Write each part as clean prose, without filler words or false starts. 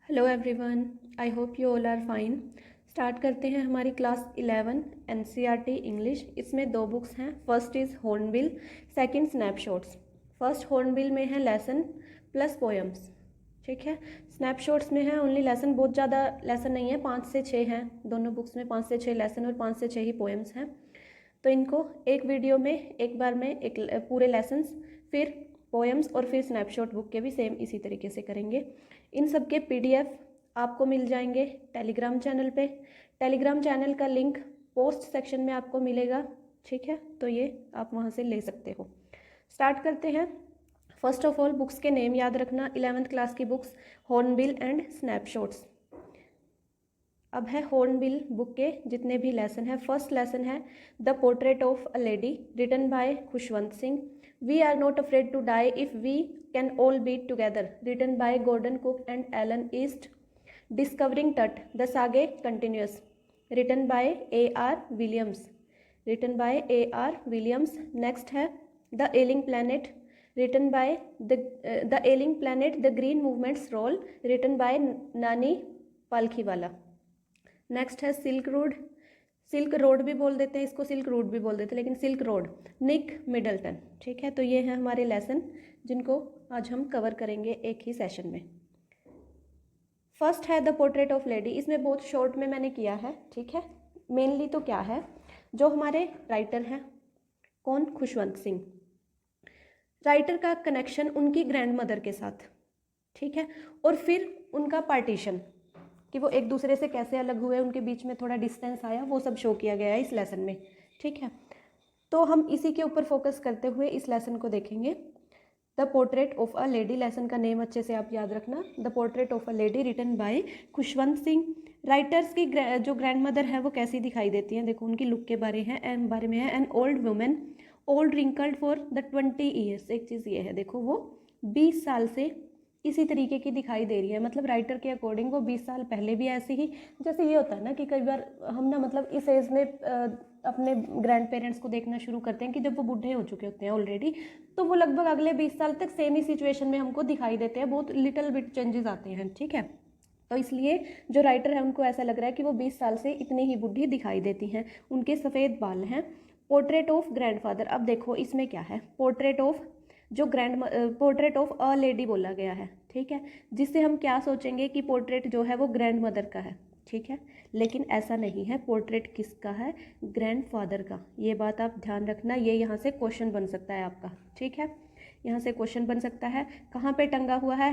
Hello everyone, I hope you all are fine. Start करते हैं हमारी क्लास 11 एनसीईआरटी इंग्लिश। इसमें दो बुक्स हैं। First is hornbill, second snapshots. First hornbill में है लेसन प्लस पोएम्स, ठीक है। स्नैपशॉट्स में है ओनली लेसन, बहुत ज़्यादा लेसन नहीं है, 5 से 6 हैं दोनों बुक्स में। 5 से 6 लेसन और 5 से 6 ही पोएम्स हैं। तो इनको एक वीडियो में एक बार में एक पूरे लेसन्स, फिर पोएम्स और फिर स्नैपशॉट बुक के भी सेम इसी तरीके से करेंगे। इन सब के पीडीएफ आपको मिल जाएंगे टेलीग्राम चैनल पे। टेलीग्राम चैनल का लिंक पोस्ट सेक्शन में आपको मिलेगा, ठीक है। तो ये आप वहाँ से ले सकते हो। स्टार्ट करते हैं। फर्स्ट ऑफ ऑल बुक्स के नेम याद रखना। 11th क्लास की बुक्स हॉर्नबिल एंड स्नैपशॉट्स। अब है हॉर्नबिल बुक के जितने भी लेसन हैं। फर्स्ट लेसन है the portrait of a lady, written by Khushwant Singh. We are not afraid to die if we can all be together, written by Gordon Cook and Alan East. Discovering Tut the saga continues, written by A.R. Williams, written by A.R. Williams. Next है the ailing planet, written by the ailing planet the green movement's role, written by Nani Palkhivala. Next है silk road, silk road भी बोल देते हैं इसको, silk route भी बोल देते हैं, लेकिन सिल्क रोड, निक मिडल्टन, ठीक है। तो ये हैं हमारे लेसन जिनको आज हम कवर करेंगे एक ही सेशन में। फर्स्ट है द पोर्ट्रेट ऑफ लेडी। इसमें बहुत शॉर्ट में मैंने किया है, ठीक है। मेनली तो क्या है, जो हमारे राइटर हैं, कौन, खुशवंत सिंह। राइटर का कनेक्शन उनकी ग्रैंड मदर के साथ, ठीक है। और फिर उनका पार्टीशन, कि वो एक दूसरे से कैसे अलग हुए, उनके बीच में थोड़ा डिस्टेंस आया, वो सब शो किया गया है इस लेसन में, ठीक है। तो हम इसी के ऊपर फोकस करते हुए इस लेसन को देखेंगे। The portrait of a lady, lesson का नेम अच्छे से आप याद रखना। The portrait of a lady written by Khushwant Singh. Writers की जो ग्रैंड मदर है वो कैसी दिखाई देती हैं, देखो उनकी लुक के बारे में है। An old women, old wrinkled for the 20 years. एक चीज़ ये है, देखो वो 20 साल से इसी तरीके की दिखाई दे रही है। मतलब राइटर के अकॉर्डिंग वो 20 साल पहले भी ऐसी ही, जैसे ये होता है ना कि कई बार हम ना मतलब इस एज में अपने ग्रैंड पेरेंट्स को देखना शुरू करते हैं कि जब वो बूढ़े हो चुके होते हैं ऑलरेडी, तो वो लगभग अगले 20 साल तक सेम ही सिचुएशन में हमको दिखाई देते हैं। बहुत लिटिल बिट चेंजेस आते हैं, ठीक है। तो इसलिए जो राइटर है उनको ऐसा लग रहा है कि वो 20 साल से इतनी ही बूढ़ी दिखाई देती हैं। उनके सफ़ेद बाल हैं। पोर्ट्रेट ऑफ ग्रैंडफादर, अब देखो इसमें क्या है, पोर्ट्रेट ऑफ जो पोर्ट्रेट ऑफ अ लेडी बोला गया है, ठीक है, जिससे हम क्या सोचेंगे कि पोर्ट्रेट जो है वो ग्रैंड मदर का है, ठीक है। लेकिन ऐसा नहीं है, पोर्ट्रेट किसका है, ग्रैंडफादर का। ये बात आप ध्यान रखना, ये यहाँ से क्वेश्चन बन सकता है आपका, ठीक है। यहाँ से क्वेश्चन बन सकता है। कहाँ पे टंगा हुआ है,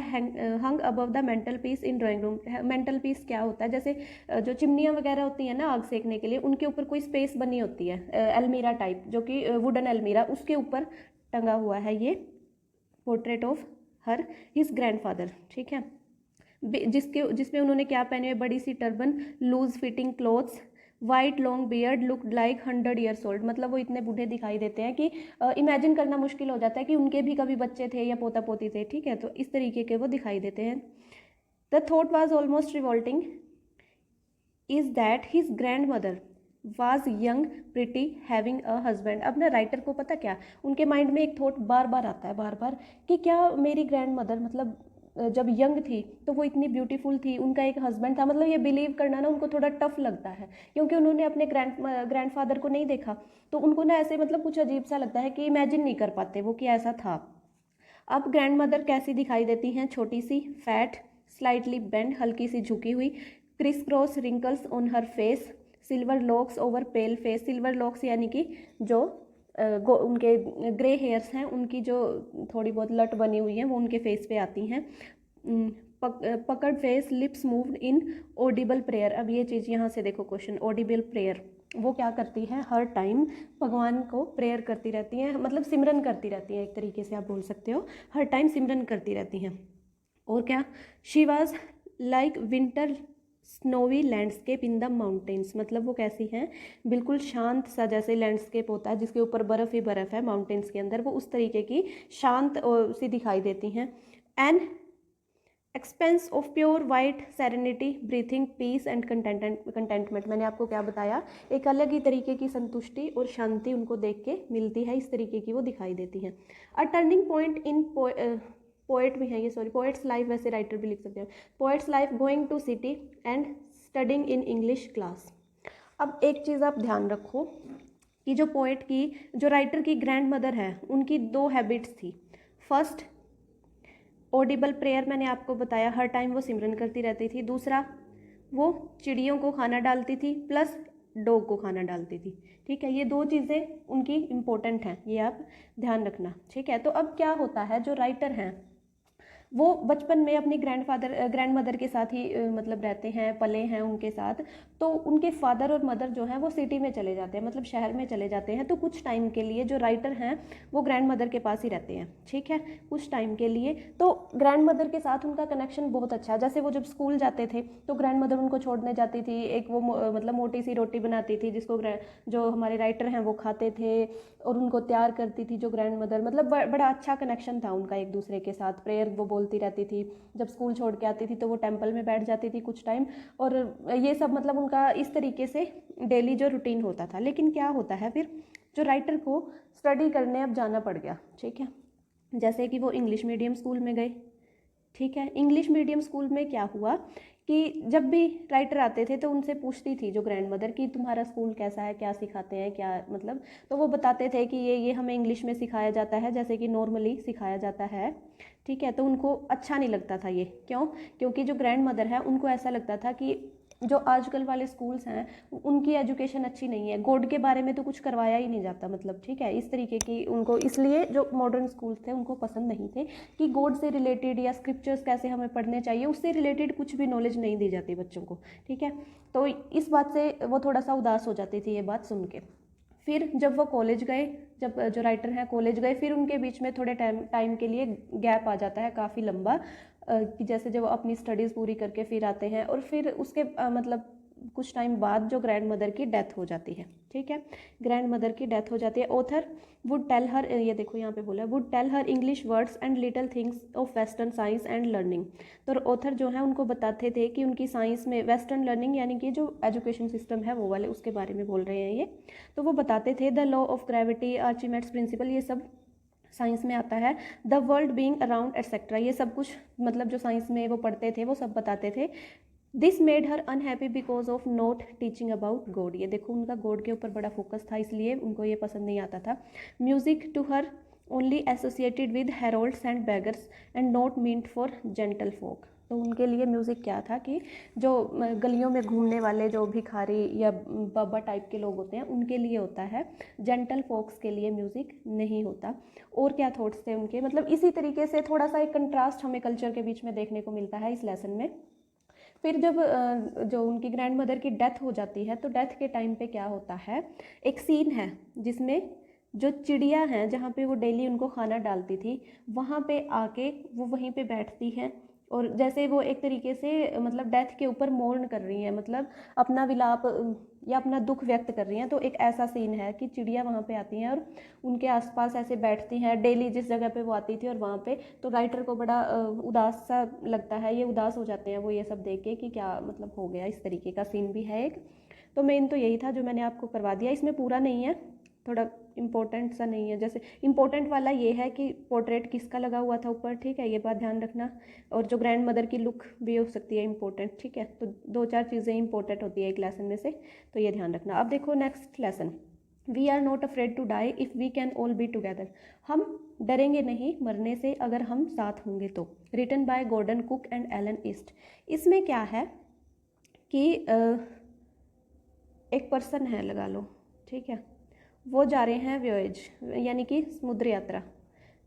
hung above the mantel piece in drawing room. Mantel piece क्या होता है, जैसे जो चिमनियाँ वगैरह होती हैं ना आग सेकने के लिए, उनके ऊपर कोई स्पेस बनी होती है, अलमीरा टाइप, जो कि वुडन अलमीरा, उसके ऊपर टंगा हुआ है ये portrait of her his grandfather, ठीक है। जिसमें उन्होंने क्या पहने हुए, बड़ी सी turban, loose fitting clothes, white long beard, look like 100 years old. मतलब वो इतने बूढ़े दिखाई देते हैं कि इमेजिन करना मुश्किल हो जाता है कि उनके भी कभी बच्चे थे या पोता पोती थे, ठीक है। तो इस तरीके के वो दिखाई देते हैं। The thought was almost revolting is that his grand mother was young pretty having a husband. अब ना राइटर को पता क्या, उनके माइंड में एक थॉट बार बार आता है, बार बार, कि क्या मेरी ग्रैंड मदर मतलब जब यंग थी तो वो इतनी ब्यूटीफुल थी, उनका एक हस्बैंड था। मतलब ये बिलीव करना ना उनको थोड़ा टफ लगता है, क्योंकि उन्होंने अपने ग्रैंडफादर को नहीं देखा। तो उनको ना ऐसे मतलब कुछ अजीब सा लगता है कि इमेजिन नहीं कर पाते वो कि ऐसा था। अब ग्रैंड मदर कैसी दिखाई देती हैं, छोटी सी, फैट, स्लाइटली बेंड, हल्की सी झुकी हुई, criss cross wrinkles on her face, silver locks over pale face. Silver locks यानी कि जो उनके ग्रे हेयर्स हैं, उनकी जो थोड़ी बहुत लट बनी हुई हैं वो उनके फेस पे आती हैं। पकड़ face, lips moved in Audible prayer. अब ये चीज़ यहाँ से देखो क्वेश्चन, ऑडिबल प्रेयर वो क्या करती हैं, हर टाइम भगवान को प्रेयर करती रहती हैं, मतलब सिमरन करती रहती हैं, एक तरीके से आप बोल सकते हो, हर टाइम सिमरन करती रहती हैं। और क्या, she was like winter snowy landscape in the mountains. मतलब वो कैसी हैं, बिल्कुल शांत सा, जैसे लैंडस्केप होता है जिसके ऊपर बर्फ़ ही बर्फ़ है माउंटेन्स के अंदर, वो उस तरीके की शांत सी दिखाई देती हैं। An expanse of pure white serenity, breathing peace and contentment. मैंने आपको क्या बताया, एक अलग ही तरीके की संतुष्टि और शांति उनको देख के मिलती है, इस तरीके की वो दिखाई देती हैं। A turning point in poet भी हैं ये, सॉरी, पोएट्स लाइफ वैसे राइटर भी लिख सकते हैं। Poet's life going to city and studying in English class. अब एक चीज़ आप ध्यान रखो कि जो पोएट की, जो राइटर की ग्रैंड मदर है, उनकी 2 हैबिट्स थी। फर्स्ट, ऑडिबल प्रेयर, मैंने आपको बताया हर टाइम वो सिमरन करती रहती थी। दूसरा, वो चिड़ियों को खाना डालती थी प्लस डॉग को खाना डालती थी। ठीक है, ये 2 चीज़ें उनकी इम्पोर्टेंट हैं, ये आप ध्यान रखना। ठीक है, तो अब क्या होता है, जो राइटर हैं वो बचपन में अपनी ग्रैंड मदर के साथ ही मतलब रहते हैं, पले हैं उनके साथ। तो उनके फादर और मदर जो हैं वो सिटी में चले जाते हैं, मतलब शहर में चले जाते हैं। तो कुछ टाइम के लिए जो राइटर हैं वो ग्रैंड मदर के पास ही रहते हैं। ठीक है, कुछ टाइम के लिए। तो ग्रैंड मदर के साथ उनका कनेक्शन बहुत अच्छा है। जैसे वो जब स्कूल जाते थे तो ग्रैंड मदर उनको छोड़ने जाती थी, एक वो मतलब मोटी सी रोटी बनाती थी जिसको जो हमारे राइटर हैं वो खाते थे, और उनको तैयार करती थी जो ग्रैंड मदर। मतलब बड़ा अच्छा कनेक्शन था उनका एक दूसरे के साथ। प्रेयर वो बोलती रहती थी, जब स्कूल छोड़ के आती थी तो वो टेंपल में बैठ जाती थी कुछ टाइम, और ये सब मतलब उनका इस तरीके से डेली जो रूटीन होता था। लेकिन क्या होता है फिर, जो राइटर को स्टडी करने अब जाना पड़ गया। ठीक है, जैसे कि वो इंग्लिश मीडियम स्कूल में गए। ठीक है, इंग्लिश मीडियम स्कूल में क्या हुआ कि जब भी राइटर आते थे तो उनसे पूछती थी जो ग्रैंड मदर कि तुम्हारा स्कूल कैसा है, क्या सिखाते हैं, क्या मतलब। तो वो बताते थे कि ये हमें इंग्लिश में सिखाया जाता है, जैसे कि नॉर्मली सिखाया जाता है। ठीक है, तो उनको अच्छा नहीं लगता था ये। क्यों? क्योंकि जो ग्रैंड मदर है उनको ऐसा लगता था कि जो आजकल वाले स्कूल्स हैं उनकी एजुकेशन अच्छी नहीं है, गॉड के बारे में तो कुछ करवाया ही नहीं जाता, मतलब। ठीक है, इस तरीके की उनको, इसलिए जो मॉडर्न स्कूल्स थे उनको पसंद नहीं थे कि गॉड से रिलेटेड या स्क्रिप्चर्स कैसे हमें पढ़ने चाहिए उससे रिलेटेड कुछ भी नॉलेज नहीं दी जाती बच्चों को। ठीक है, तो इस बात से वो थोड़ा सा उदास हो जाती थी ये बात सुन के। फिर जब वो कॉलेज गए, जब जो राइटर हैं कॉलेज गए, फिर उनके बीच में थोड़े टाइम के लिए गैप आ जाता है काफ़ी लंबा, कि जैसे जब वो अपनी स्टडीज़ पूरी करके फिर आते हैं, और फिर उसके मतलब कुछ टाइम बाद जो ग्रैंड मदर की डेथ हो जाती है। ठीक है, ग्रैंड मदर की डेथ हो जाती है। ऑथर वुड टेल हर, ये देखो यहाँ पे बोला, would tell her English words and little things of western science and learning. तो ऑथर जो है उनको बताते थे कि उनकी साइंस में वेस्टर्न लर्निंग यानी कि जो एजुकेशन सिस्टम है वो वाले, उसके बारे में बोल रहे हैं ये। तो वो बताते थे the law of gravity, Archimedes principle, ये सब साइंस में आता है। The world being around etcetera, ये सब कुछ मतलब जो साइंस में वो पढ़ते थे वो सब बताते थे। This made her unhappy because of not teaching about God, ये देखो उनका गॉड के ऊपर बड़ा फोकस था, इसलिए उनको ये पसंद नहीं आता था। Music to her only associated with heralds and beggars and not meant for gentle folk. तो उनके लिए म्यूज़िक क्या था कि जो गलियों में घूमने वाले जो भिखारी या बाबा टाइप के लोग होते हैं उनके लिए होता है, जेंटल फोक्स के लिए म्यूज़िक नहीं होता। और क्या थॉट्स थे उनके, मतलब इसी तरीके से थोड़ा सा एक कंट्रास्ट हमें कल्चर के बीच में देखने को मिलता है इस लेसन में। फिर जब जो उनकी ग्रैंड मदर की डेथ हो जाती है तो डेथ के टाइम पे क्या होता है, एक सीन है जिसमें जो चिड़िया हैं जहाँ पे वो डेली उनको खाना डालती थी वहाँ पे आके वो वहीं पे बैठती हैं, और जैसे वो एक तरीके से मतलब डेथ के ऊपर मोर्न कर रही हैं, मतलब अपना विलाप या अपना दुख व्यक्त कर रही हैं। तो एक ऐसा सीन है कि चिड़िया वहाँ पे आती हैं और उनके आसपास ऐसे बैठती हैं डेली जिस जगह पे वो आती थी, और वहाँ पे तो राइटर को बड़ा उदास सा लगता है, ये उदास हो जाते हैं वो ये सब देख के कि क्या मतलब हो गया, इस तरीके का सीन भी है एक। तो मेन तो यही था जो मैंने आपको करवा दिया, इसमें पूरा नहीं है, थोड़ा इम्पोर्टेंट सा नहीं है। जैसे इम्पोर्टेंट वाला ये है कि पोर्ट्रेट किसका लगा हुआ था ऊपर, ठीक है, ये बात ध्यान रखना। और जो ग्रैंड मदर की लुक भी हो सकती है इम्पोर्टेंट, ठीक है। तो 2-4 चीज़ें इंपॉर्टेंट होती है एक लेसन में से, तो ये ध्यान रखना। अब देखो next lesson, we are not afraid to die if we can all be together, हम डरेंगे नहीं मरने से अगर हम साथ होंगे तो। Written by Gordon Cook and Alan East. इसमें क्या है कि एक पर्सन है लगा लो, ठीक है, वो जा रहे हैं व्योएज यानी कि समुद्र यात्रा,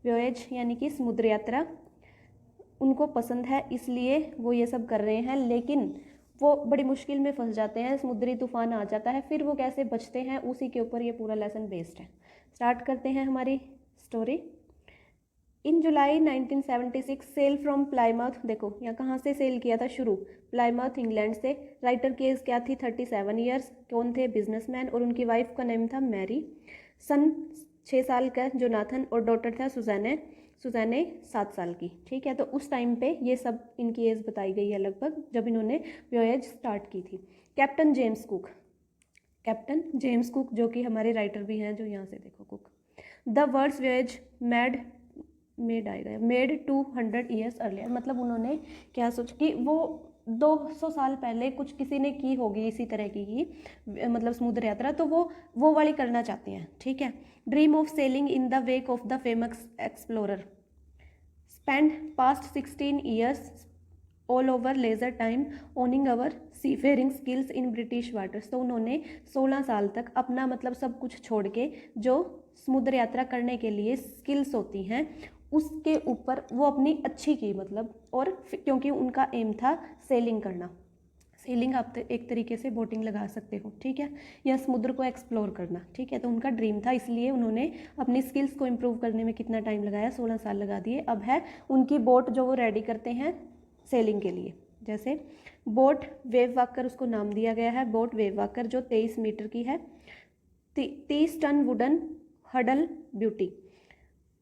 व्योएज यानी कि समुद्र यात्रा उनको पसंद है इसलिए वो ये सब कर रहे हैं, लेकिन वो बड़ी मुश्किल में फंस जाते हैं, समुद्री तूफान आ जाता है, फिर वो कैसे बचते हैं उसी के ऊपर ये पूरा लेसन बेस्ड है। स्टार्ट करते हैं हमारी story. In July 1976 sail from Plymouth, देखो यहाँ कहाँ से सेल किया था शुरू, प्लाईमाउथ इंग्लैंड से। राइटर की एज क्या थी, 37 ईयर्स। कौन थे, बिजनेसमैन, और उनकी वाइफ का नेम था मैरी। सन 6 साल का जोनाथन, और डॉटर था सुजैने 7 साल की। ठीक है, तो उस टाइम पे ये सब इनकी एज बताई गई है लगभग जब इन्होंने वॉयेज स्टार्ट की थी। Captain James cook, captain James cook जो कि हमारे राइटर भी हैं, जो यहाँ से देखो कुक। द वर्ड्स वॉयेज मेड आएगा, मेड 200 ईयर्स अर्लियर, मतलब उन्होंने क्या सोच कि वो 200 साल पहले कुछ किसी ने की होगी इसी तरह की मतलब समुद्र यात्रा, तो वो वाली करना चाहते हैं, ठीक है। Dream of sailing in the wake of the famous explorer, spend past 16 years all over leisure time honing our seafaring skills in British waters. तो उन्होंने 16 साल तक अपना मतलब सब कुछ छोड़ के जो समुद्र यात्रा करने के लिए स्किल्स होती हैं उसके ऊपर वो अपनी अच्छी की, मतलब, और क्योंकि उनका एम था सेलिंग करना। सेलिंग आप एक तरीके से बोटिंग लगा सकते हो, ठीक है, या समुद्र को एक्सप्लोर करना, ठीक है। तो उनका ड्रीम था, इसलिए उन्होंने अपनी स्किल्स को इम्प्रूव करने में कितना टाइम लगाया, 16 साल लगा दिए। अब है उनकी बोट जो वो रेडी करते हैं सेलिंग के लिए। जैसे बोट वेव वाकर, उसको नाम दिया गया है बोट वेव वाकर, जो 23 मीटर की है। 30 टन वुडन हडल ब्यूटी,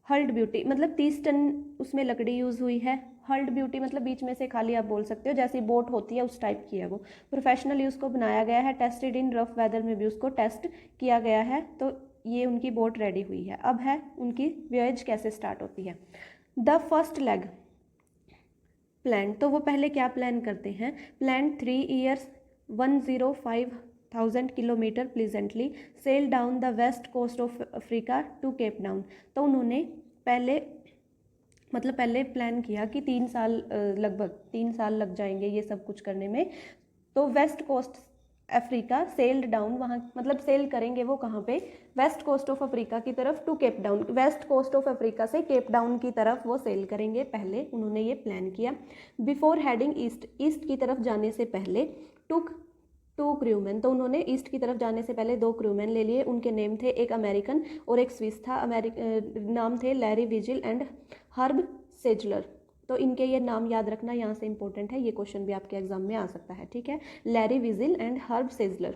हल्ड ब्यूटी मतलब 30 टन उसमें लकड़ी यूज़ हुई है। हल्ड ब्यूटी मतलब बीच में से खाली आप बोल सकते हो, जैसी बोट होती है उस टाइप की है वो। प्रोफेशनल यूज़ को बनाया गया है, टेस्टेड इन रफ वेदर में भी उसको टेस्ट किया गया है। तो ये उनकी बोट रेडी हुई है। अब है उनकी वॉयज कैसे स्टार्ट होती है। द फर्स्ट लेग प्लान, तो वो पहले क्या प्लान करते हैं, plan 3 years 105,000 kilometre pleasantly sail down the west coast of Africa to Cape Town. तो उन्होंने पहले प्लान किया कि 3 साल लगभग 3 साल लग जाएंगे ये सब कुछ करने में। तो west coast Africa sailed down, वहाँ मतलब सेल करेंगे वो कहाँ पे, वेस्ट कोस्ट ऑफ अफ्रीका की तरफ to Cape Town, west coast of Africa से केप डाउन की तरफ वो सेल करेंगे, पहले उन्होंने ये प्लान किया। बिफोर हेडिंग ईस्ट, ईस्ट की तरफ जाने से पहले टुक 2 क्रूमैन, तो उन्होंने ईस्ट की तरफ जाने से पहले 2 क्रूमैन ले लिए। उनके नेम थे, एक अमेरिकन और एक स्विस था। नाम थे लैरी विजिल एंड हर्ब सेजलर। तो इनके ये नाम याद रखना यहाँ से इंपॉर्टेंट है, ये क्वेश्चन भी आपके एग्जाम में आ सकता है, ठीक है। Larry Vigil and Herb Seigler.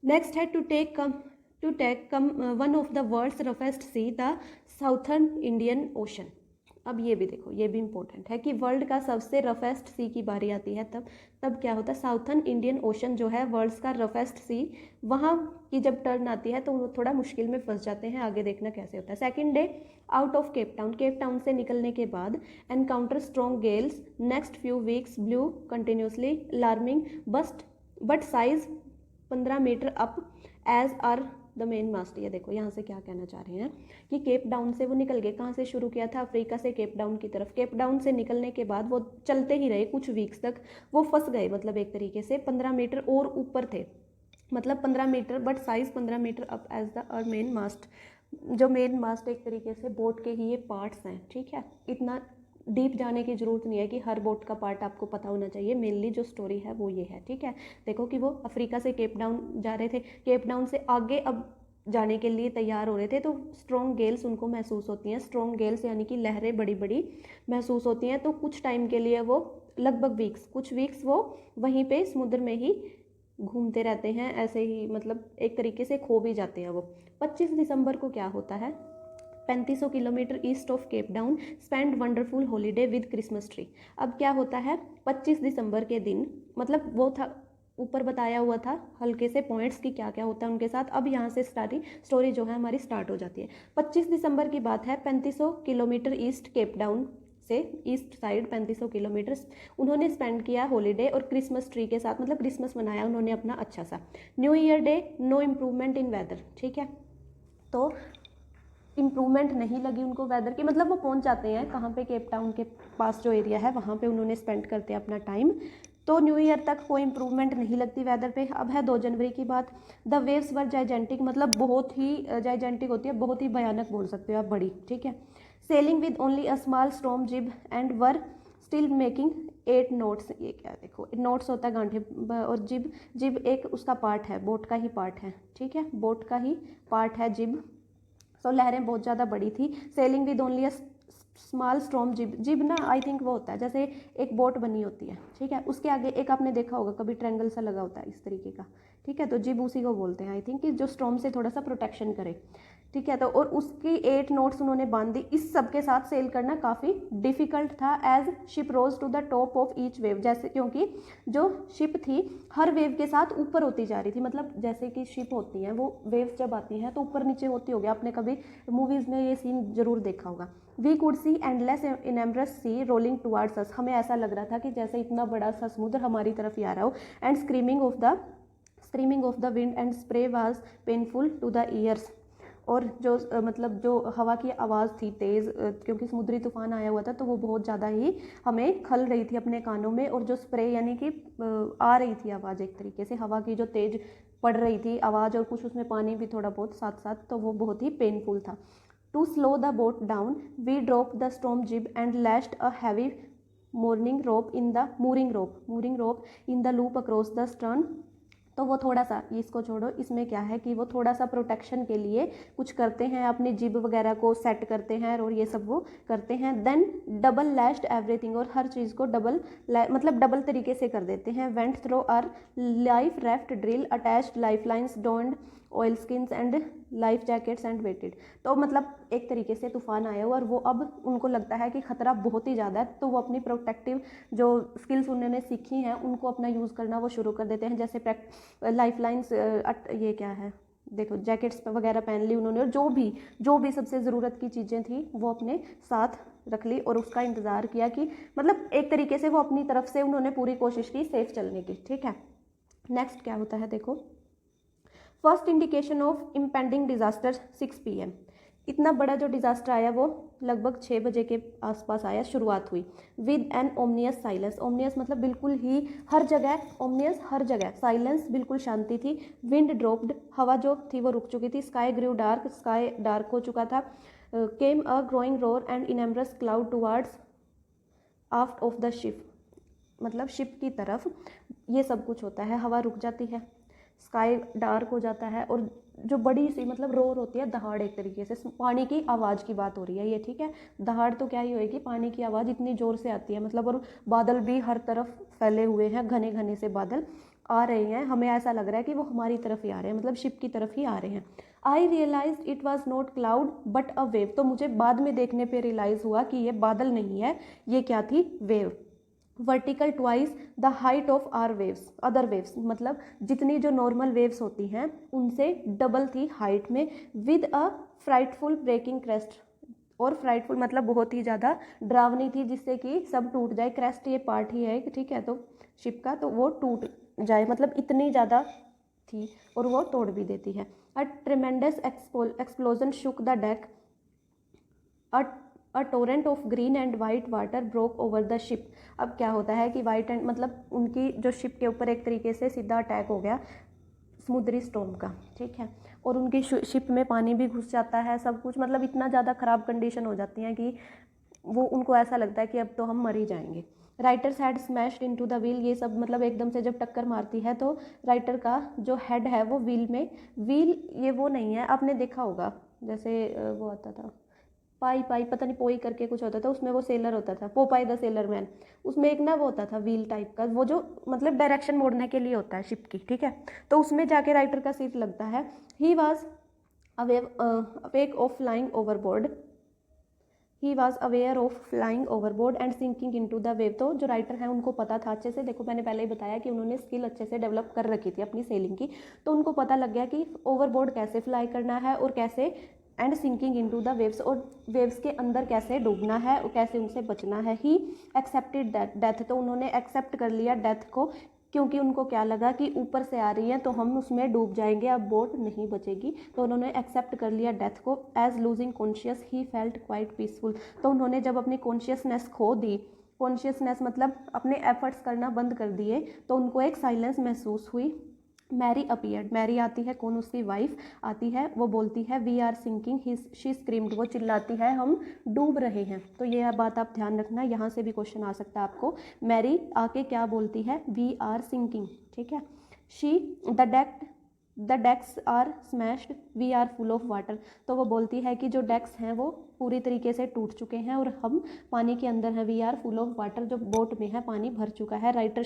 Next है to take one of the world's roughest sea, the southern Indian ocean. अब ये भी देखो, ये भी इंपॉर्टेंट है कि वर्ल्ड का सबसे रफेस्ट सी की बारी आती है तब क्या होता है, साउथर्न इंडियन ओशन जो है वर्ल्ड्स का रफेस्ट सी, वहाँ की जब टर्न आती है तो वो थोड़ा मुश्किल में फंस जाते हैं। आगे देखना कैसे होता है। Second day out of Cape Town, Cape Town से निकलने के बाद encounter strong gales, next few weeks blew continuously alarming but seas 15 metre up as are the main mast. ये देखो यहाँ से क्या कहना चाह रहे हैं कि केप डाउन से वो निकल गए, कहाँ से शुरू किया था, अफ्रीका से केप डाउन की तरफ। केप डाउन से निकलने के बाद वो चलते ही रहे कुछ वीक्स तक, वो फंस गए, मतलब एक तरीके से 15 मीटर और ऊपर थे, मतलब 15 metre but seas 15 metre up as the और मेन मास्ट। जो मेन मास्ट एक तरीके से बोट के ही ये पार्ट्स हैं, ठीक है। इतना डीप जाने की ज़रूरत नहीं है कि हर बोट का पार्ट आपको पता होना चाहिए, मेनली जो स्टोरी है वो ये है, ठीक है। देखो कि वो अफ्रीका से केप डाउन जा रहे थे, केप डाउन से आगे अब जाने के लिए तैयार हो रहे थे, तो स्ट्रॉन्ग गेल्स उनको महसूस होती हैं। स्ट्रॉन्ग गेल्स यानी कि लहरें बड़ी बड़ी महसूस होती हैं। तो कुछ टाइम के लिए वो लगभग कुछ वीक्स वो वहीं पे समुद्र में ही घूमते रहते हैं, ऐसे ही मतलब एक तरीके से खो भी जाते हैं वो। 25 दिसंबर को क्या होता है, 3500 kilometre east of Cape Town spend wonderful holiday with Christmas tree. अब क्या होता है, 25 दिसंबर के दिन, मतलब वो था ऊपर बताया हुआ था हल्के से पॉइंट्स की क्या क्या होता है उनके साथ। अब यहाँ से स्टोरी जो है हमारी स्टार्ट हो जाती है। 25 दिसंबर की बात है, 3500 किलोमीटर ईस्ट केप डाउन से ईस्ट साइड 3500 किलोमीटर उन्होंने स्पेंड किया हॉलीडे और क्रिसमस ट्री के साथ, मतलब क्रिसमस मनाया उन्होंने अपना अच्छा सा। New Year day no improvement in weather, ठीक है। तो इम्प्रूवमेंट नहीं लगी उनको वेदर की, मतलब वो पहुंच जाते हैं कहाँ पे, केप टाउन के पास जो एरिया है वहाँ पे उन्होंने स्पेंड करते हैं अपना टाइम। तो न्यू ईयर तक कोई इम्प्रूवमेंट नहीं लगती वेदर पे। अब है 2 जनवरी की बात। द वेव्स वर जाइजेंटिक, मतलब बहुत ही जाइजेंटिक होती है, बहुत ही भयानक बोल सकते हो आप, बड़ी, ठीक है। Sailing with only a small storm jib and were still making 8 knots. ये क्या देखो, नोट्स होता है गांठे, और जिब एक उसका पार्ट है, बोट का ही पार्ट है, ठीक है, बोट का ही पार्ट है जिब। सो लहरें बहुत ज़्यादा बड़ी थी। Selling with only a small storm जिब ना, आई थिंक वो होता है जैसे एक बोट बनी होती है, ठीक है, उसके आगे एक आपने देखा होगा कभी ट्रायंगल सा लगा होता है इस तरीके का, ठीक है। तो जिब उसी को बोलते हैं आई थिंक, कि जो स्टॉर्म से थोड़ा सा प्रोटेक्शन करे, ठीक है। तो और उसकी 8 नोट्स उन्होंने बांध दी। इस सब के साथ सेल करना काफ़ी डिफ़िकल्ट था as ship rose to the top of each wave, जैसे क्योंकि जो शिप थी हर वेव के साथ ऊपर होती जा रही थी। मतलब जैसे कि शिप होती हैं वो वेव्स जब आती हैं तो ऊपर नीचे होती होगी, आपने कभी मूवीज़ में ये सीन जरूर देखा होगा। We could see endless enormous sea rolling towards us, हमें ऐसा लग रहा था कि जैसे इतना बड़ा सा समुद्र हमारी तरफ ही आ रहा हो। And screaming of the wind and spray was painful to the ears, और जो मतलब जो हवा की आवाज़ थी तेज़, क्योंकि समुद्री तूफान आया हुआ था तो वो बहुत ज़्यादा ही हमें खल रही थी अपने कानों में। और जो स्प्रे यानी कि आ रही थी आवाज़, एक तरीके से हवा की जो तेज़ पड़ रही थी आवाज़, और कुछ उसमें पानी भी थोड़ा बहुत साथ साथ, तो वो बहुत ही पेनफुल था। To slow the boat down we drop the storm jib and lashed a heavy mooring rope in the loop across the stern। तो वो थोड़ा सा, इसको छोड़ो, इसमें क्या है कि वो थोड़ा सा प्रोटेक्शन के लिए कुछ करते हैं, अपनी जिब वगैरह को सेट करते हैं और ये सब वो करते हैं। देन डबल लैश्ड एवरीथिंग, और हर चीज़ को डबल मतलब डबल तरीके से कर देते हैं। Went through our life raft drill attached life lines donned oil skins and life jackets and waited. तो मतलब एक तरीके से तूफान आया हुआ और वो अब उनको लगता है कि ख़तरा बहुत ही ज़्यादा है, तो वो अपनी प्रोटेक्टिव जो स्किल्स उन्होंने सीखी हैं उनको अपना यूज़ करना वो शुरू कर देते हैं। जैसे लाइफ लाइन्स, ये क्या है देखो, जैकेट्स वगैरह पहन ली उन्होंने, और जो भी सबसे ज़रूरत की चीज़ें थी वो अपने साथ रख ली और उसका इंतज़ार किया कि मतलब एक तरीके से वो अपनी तरफ से उन्होंने पूरी कोशिश की सेफ चलने की। ठीक है, नेक्स्ट क्या होता है देखो, first indication of impending disaster 6 PM। इतना बड़ा जो डिजास्टर आया वो लगभग 6 बजे के आसपास आया, शुरुआत हुई। विद एन ओमनियस साइलेंस, ओमनियस मतलब बिल्कुल ही हर जगह, ओमनियस हर जगह, साइलेंस बिल्कुल शांति थी। विंड ड्रॉप्ड, हवा जो थी वो रुक चुकी थी। Sky grew dark, sky dark हो चुका था। Came a growing roar and enormous cloud towards aft of the ship, मतलब शिप की तरफ ये सब कुछ होता है। हवा रुक जाती है, स्काई डार्क हो जाता है, और जो बड़ी सी मतलब रोर होती है, दहाड़, एक तरीके से पानी की आवाज़ की बात हो रही है ये। ठीक है, दहाड़ तो क्या ही होएगी, पानी की आवाज़ इतनी ज़ोर से आती है मतलब, और बादल भी हर तरफ फैले हुए हैं, घने घने से बादल आ रहे हैं। हमें ऐसा लग रहा है कि वो हमारी तरफ ही आ रहे हैं, मतलब शिप की तरफ ही आ रहे हैं। I realise it was not cloud but a wave, तो मुझे बाद में देखने पर रियलाइज़ हुआ कि ये बादल नहीं है, ये क्या थी, wave. Vertical twice the height of our waves, other waves, मतलब जितनी जो नॉर्मल वेव्स होती हैं उनसे डबल थी हाइट में। With a frightful breaking crest, और फ्राइटफुल मतलब बहुत ही ज़्यादा डरावनी थी, जिससे कि सब टूट जाए। क्रेस्ट ये पार्ट ही है, ठीक है, तो शिप का, तो वो टूट जाए, मतलब इतनी ज़्यादा थी और वो तोड़ भी देती है। A tremendous explosion shook the deck, a torrent of green and white water broke over the ship. अब क्या होता है कि वाइट एंड मतलब उनकी जो शिप के ऊपर एक तरीके से सीधा अटैक हो गया समुद्री स्टॉर्म का। ठीक है, और उनकी शिप में पानी भी घुस जाता है, सब कुछ मतलब इतना ज़्यादा ख़राब कंडीशन हो जाती है कि वो उनको ऐसा लगता है कि अब तो हम मर ही जाएंगे। Writers had smashed into the wheel, ये सब मतलब एकदम से जब टक्कर मारती है तो राइटर का जो हेड है वो व्हील में, व्हील ये वो नहीं है, आपने देखा होगा जैसे वो आता था पाई पता नहीं पोई करके कुछ होता था, उसमें वो सेलर होता था, पोपाई द सेलर मैन, उसमें एक ना वो होता था व्हील टाइप का, वो जो मतलब डायरेक्शन मोड़ने के लिए होता है शिप की। ठीक है, तो उसमें जाके राइटर का सीट लगता है। He was awake of flying overboard, he was aware of flying overboard and sinking into the wave. तो जो राइटर है उनको पता था अच्छे से, देखो मैंने पहले ही बताया कि उन्होंने स्किल अच्छे से डेवलप कर रखी थी अपनी सेलिंग की, तो उनको पता लग गया कि ओवरबोर्ड कैसे फ्लाई करना है और कैसे, and sinking into the waves, और वेव्स के अंदर कैसे डूबना है और कैसे उनसे बचना है। ही एक्सेप्टेड डेथ, तो उन्होंने एक्सेप्ट कर लिया डेथ को, क्योंकि उनको क्या लगा कि ऊपर से आ रही है तो हम उसमें डूब जाएंगे, अब बोट नहीं बचेगी, तो उन्होंने एक्सेप्ट कर लिया डेथ को। As losing conscious he felt quite peaceful, तो उन्होंने जब अपनी कॉन्शियसनेस खो दी, कॉन्शियसनेस मतलब अपने एफर्ट्स करना बंद कर दिए, तो उनको एक साइलेंस महसूस हुई। मैरी अपीयर्ड, मैरी आती है, कौन, उसकी वाइफ आती है, वो बोलती है we are sinking, she screamed, वो चिल्लाती है हम डूब रहे हैं। तो ये बात आप ध्यान रखना, यहाँ से भी क्वेश्चन आ सकता है आपको। मैरी आके क्या बोलती है, वी आर सिंकिंग। ठीक है, she the decks are smashed, we are full of water, तो वो बोलती है कि जो डेक्स हैं वो पूरी तरीके से टूट चुके हैं और हम पानी के अंदर हैं। We are full of water, जो बोट में है पानी भर चुका है। राइटर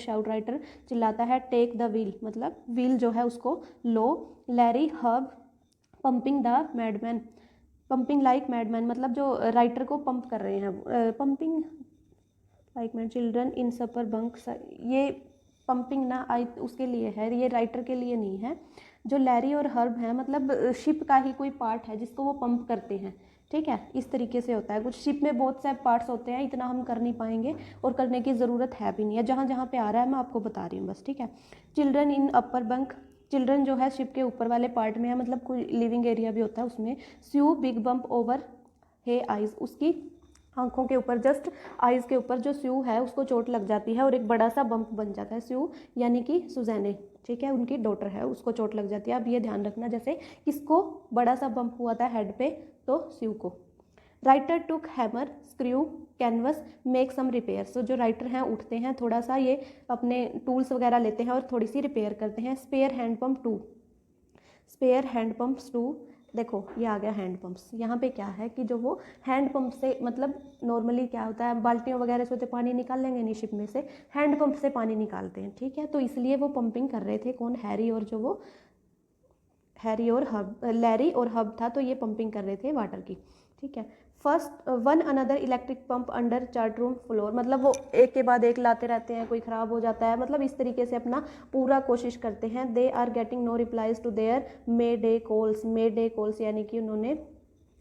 चिल्लाता है टेक द व्हील, मतलब व्हील जो है उसको लो। Larry hug pumping the madman, pumping like madman मतलब जो राइटर को पंप कर रहे हैं, pumping like man children in supper bunk, ये पंपिंग ना आई उसके लिए है, ये राइटर के लिए नहीं है। जो लैरी और हर्ब है मतलब शिप का ही कोई पार्ट है जिसको वो पंप करते हैं, ठीक है, इस तरीके से होता है। कुछ शिप में बहुत से पार्ट्स होते हैं, इतना हम कर नहीं पाएंगे और करने की ज़रूरत है भी नहीं है, जहाँ जहाँ पे आ रहा है मैं आपको बता रही हूँ बस, ठीक है। Children in upper bunk, children जो है शिप के ऊपर वाले पार्ट में है, मतलब कोई लिविंग एरिया भी होता है उसमें। स्यू बिग बम्प ओवर हे आइज, उसकी आंखों के ऊपर, जस्ट आइज़ के ऊपर जो स्यू है उसको चोट लग जाती है और एक बड़ा सा बम्प बन जाता है। स्यू यानी कि सुजैने, ठीक है, उनकी डॉटर है, उसको चोट लग जाती है। अब ये ध्यान रखना, जैसे किसको बड़ा सा बम्प हुआ था हेड पे, तो स्यू को। Writer took hammer screw canvas make some repair, तो जो राइटर हैं उठते हैं, थोड़ा सा ये अपने टूल्स वगैरह लेते हैं और थोड़ी सी रिपेयर करते हैं। Spare hand pump too, spare hand pumps too, देखो ये आ गया हैंड पंप्स। यहाँ पे क्या है कि जो वो हैंड पंप से, मतलब नॉर्मली क्या होता है, बाल्टियों वगैरह से तो पानी निकाल लेंगे नहीं शिप में से, हैंड पंप से पानी निकालते हैं, ठीक है। तो इसलिए वो पंपिंग कर रहे थे, कौन, हैरी और जो वो हैरी और हब, लैरी और हब था, तो ये पंपिंग कर रहे थे वाटर की, ठीक है। First one another electric pump under chart room floor, मतलब वो एक के बाद एक लाते रहते हैं, कोई ख़राब हो जाता है, मतलब इस तरीके से अपना पूरा कोशिश करते हैं। They are getting no replies to their mayday calls, mayday calls यानी कि उन्होंने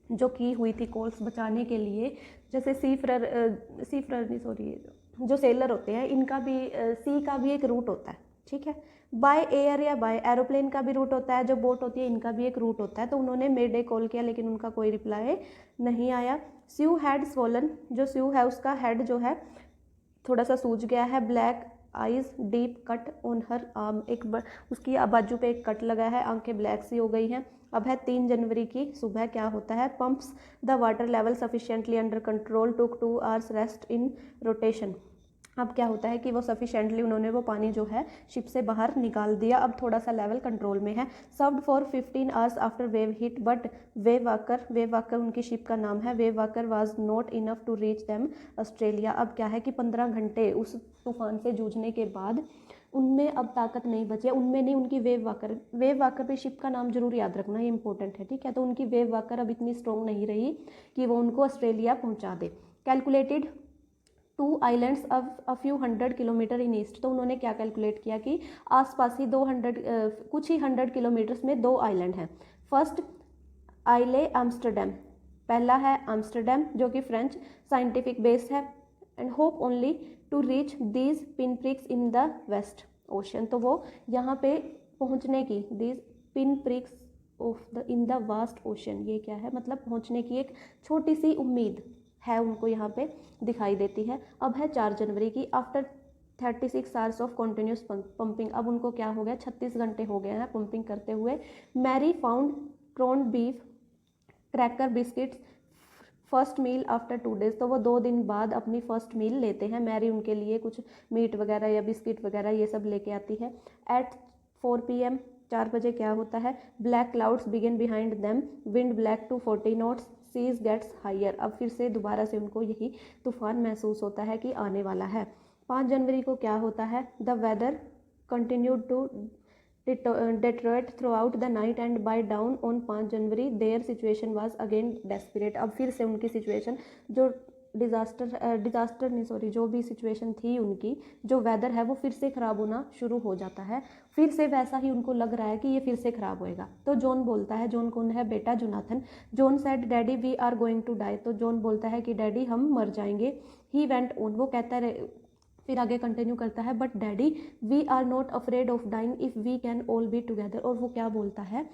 जो की हुई थी कॉल्स बचाने के लिए, जैसे सीफरर नहीं सॉरी, जो सेलर होते हैं इनका भी सी का भी एक रूट होता है, ठीक है। बाय एयर या बाय एरोप्लेन का भी रूट होता है, जो बोट होती है इनका भी एक रूट होता है। तो उन्होंने मेडे कॉल किया लेकिन उनका कोई रिप्लाई नहीं आया। स्यू हैड स्वोलन, जो स्यू है उसका हेड जो है थोड़ा सा सूज गया है। Black eyes deep cut on her arm, उसकी बाजू पे एक कट लगा है, आंखें ब्लैक सी हो गई हैं। अब है 3 जनवरी की सुबह, क्या होता है, pumps the water level sufficiently under control, took 2 hours rest in rotation. अब क्या होता है कि वो सफिशेंटली उन्होंने वो पानी जो है शिप से बाहर निकाल दिया, अब थोड़ा सा लेवल कंट्रोल में है। Served for 15 hours after wave hit but Wavewalker उनकी शिप का नाम है, Wavewalker was not enough to reach them Australia. अब क्या है कि 15 घंटे उस तूफान से जूझने के बाद उनमें अब ताकत नहीं बची है, उनमें नहीं, उनकी वेव वाकर पे शिप का नाम जरूर याद रखना, ये इंपॉर्टेंट है, ठीक है। तो उनकी वेव वाकर अब इतनी स्ट्रॉन्ग नहीं रही कि वो उनको ऑस्ट्रेलिया पहुंचा दे। Calculated 2 islands a few 100 kilometre in east, तो उन्होंने क्या कैलकुलेट किया कि आसपास ही 200 कुछ ही 100 किलोमीटर्स में 2 आइलैंड हैं। फर्स्ट आइले आम्स्टरडैम, पहला है आम्स्टरडैम जो कि फ्रेंच साइंटिफिक बेस है। And hope only to reach these pin pricks in the west ocean, तो वो यहाँ पे पहुँचने की, these pin pricks of the in the vast ocean, ये क्या है, मतलब पहुँचने की एक छोटी सी उम्मीद है उनको यहाँ पे दिखाई देती है। अब है 4 जनवरी की, after 36 hours of continuous pumping, अब उनको क्या हो गया, 36 घंटे हो गए हैं पंपिंग करते हुए। Mary found corned beef cracker biscuits first meal after 2 days, तो वो 2 दिन बाद अपनी फर्स्ट मील लेते हैं। मैरी उनके लिए कुछ मीट वगैरह या बिस्किट वगैरह ये सब लेके आती है। एट 4 PM 4 बजे क्या होता है, black clouds begin behind them, wind black to 40 knots, seas gets higher, अब फिर से दोबारा से उनको यही तूफान महसूस होता है कि आने वाला है। 5 जनवरी को क्या होता है, the weather continued to deteriorate throughout the night and by dawn on 5 January there situation was again desperate, अब फिर से उनकी सिचुएशन जो डिज़ास्टर नहीं सॉरी जो भी सिचुएशन थी उनकी, जो वेदर है वो फिर से ख़राब होना शुरू हो जाता है, फिर से वैसा ही उनको लग रहा है कि ये फिर से ख़राब होएगा। तो जॉन बोलता है, जॉन कौन है, बेटा Jonathan. John said daddy we are going to die, तो जॉन बोलता है कि डैडी हम मर जाएंगे। ही वेंट ऑन, वो कहता है, फिर आगे कंटिन्यू करता है, but daddy we are not afraid of dying if we can all be together, और वो क्या बोलता है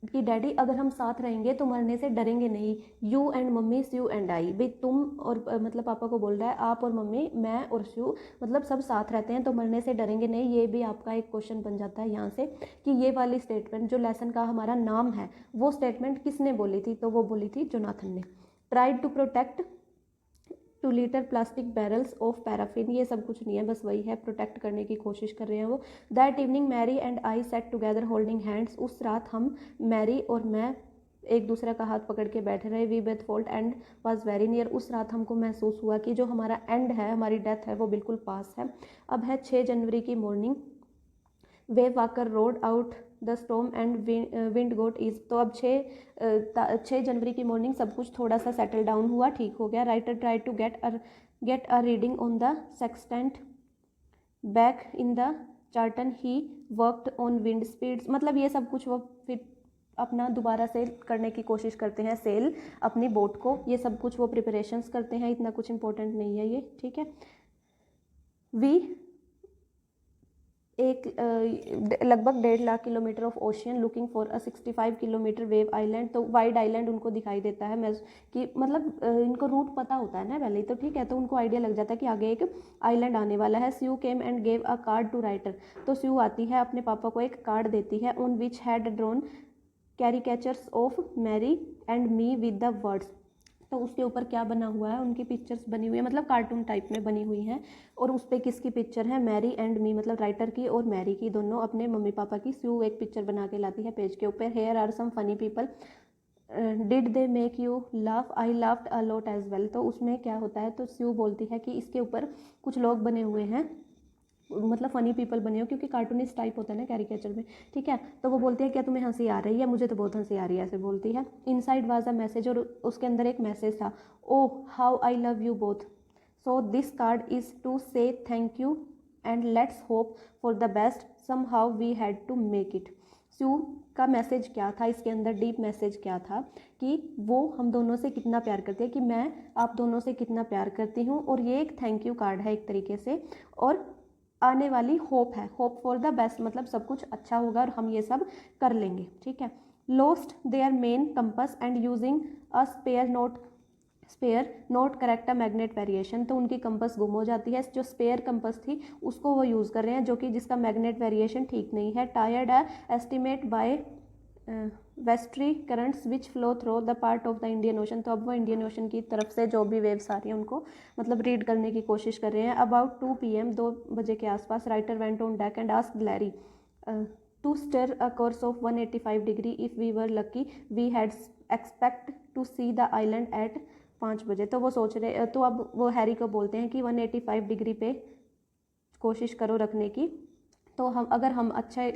कि डैडी अगर हम साथ रहेंगे तो मरने से डरेंगे नहीं। You and mummy Sue and I, भाई तुम और मतलब पापा को बोल रहा है, आप और मम्मी, मैं और स्यू, मतलब सब साथ रहते हैं तो मरने से डरेंगे नहीं। ये भी आपका एक क्वेश्चन बन जाता है यहाँ से कि ये वाली स्टेटमेंट जो लेसन का हमारा नाम है वो स्टेटमेंट किसने बोली थी, तो वो बोली थी जोनाथन ने। Tried to protect 2 litre plastic barrels of paraffin, ये सब कुछ नहीं है, बस वही है, प्रोटेक्ट करने की कोशिश कर रहे हैं वो। That evening Mary and I set together holding hands, उस रात हम मैरी और मैं एक दूसरे का हाथ पकड़ के बैठे रहे। We both fold and was very near, उस रात हमको महसूस हुआ कि जो हमारा एंड है, हमारी डेथ है, वो बिल्कुल पास है। अब है 6 जनवरी की morning, Wave Walker rode out the storm and wind got is. तो अब 6 जनवरी की मॉर्निंग सब कुछ थोड़ा सा सेटल डाउन हुआ, ठीक हो गया। Ryder try to get a reading on the sextant back in the charting he worked on wind speeds. मतलब ये सब कुछ वो फिर अपना दोबारा से करने की कोशिश करते हैं, सेल अपनी बोट को, ये सब कुछ वो प्रिपरेशंस करते हैं, इतना कुछ इंपॉर्टेंट नहीं है ये, ठीक है। वी एक लगभग 1.5 lakh kilometre of ocean looking for a 65 kilometre wave island. तो वाइड आइलैंड उनको दिखाई देता है, मैं कि मतलब इनको रूट पता होता है ना पहले ही, तो ठीक है, तो उनको आइडिया लग जाता है कि आगे एक आइलैंड आने वाला है। Sue came and gave a card to writer. तो स्यू आती है, अपने पापा को एक कार्ड देती है, on which had drawn caricatures of Mary and me with the words. तो उसके ऊपर क्या बना हुआ है, उनकी पिक्चर्स बनी हुई है, मतलब कार्टून टाइप में बनी हुई हैं। और उस पर किसकी पिक्चर है, मैरी एंड मी, मतलब राइटर की और मैरी की, दोनों अपने मम्मी पापा की। स्यू एक पिक्चर बना के लाती है पेज के ऊपर। Here are some funny people, did they make you laugh, I laughed a lot as well. तो उसमें क्या होता है, तो स्यू बोलती है कि इसके ऊपर कुछ लोग बने हुए हैं, मतलब फ़नी पीपल बने हो, क्योंकि कार्टूनिस्ट टाइप होता है ना कैरिकेचर में, ठीक है। तो वो बोलती है क्या तुम्हें हंसी आ रही है, मुझे तो बहुत हंसी आ रही है, ऐसे बोलती है। इनसाइड वाज अ मैसेज, और उसके अंदर एक मैसेज था, oh how I love you both, so this card is to say thank you and let's hope for the best, somehow we had to make it. Sue का message क्या था, इसके अंदर डीप मैसेज क्या था कि वो हम दोनों से कितना प्यार करती है, कि मैं आप दोनों से कितना प्यार करती हूँ, और ये एक थैंक यू कार्ड है एक तरीके से। और आने वाली होप है, होप फॉर द बेस्ट, मतलब सब कुछ अच्छा होगा और हम ये सब कर लेंगे, ठीक है। Lost their main compass and using a spare note correct a magnet variation. तो उनकी कंपस गुम हो जाती है, जो स्पेयर कंपस थी उसको वो यूज़ कर रहे हैं, जो कि जिसका मैग्नेट वेरिएशन ठीक नहीं है। टायर्ड है estimate by westerly currents which flow through the part of the Indian Ocean. तो अब वो इंडियन ओशन की तरफ से जो भी वेव्स आ रही हैं उनको मतलब रीड करने की कोशिश कर रहे हैं। अबाउट 2 PM 2 बजे के आसपास Ryder went on deck and asked Larry to steer a course of 185 degree, if we were lucky we had expect to see the island at 5 बजे। तो वो सोच रहे, तो अब वो हैरी को बोलते हैं कि 185 डिग्री पे कोशिश करो रखने की, तो हम अगर हम अच्छे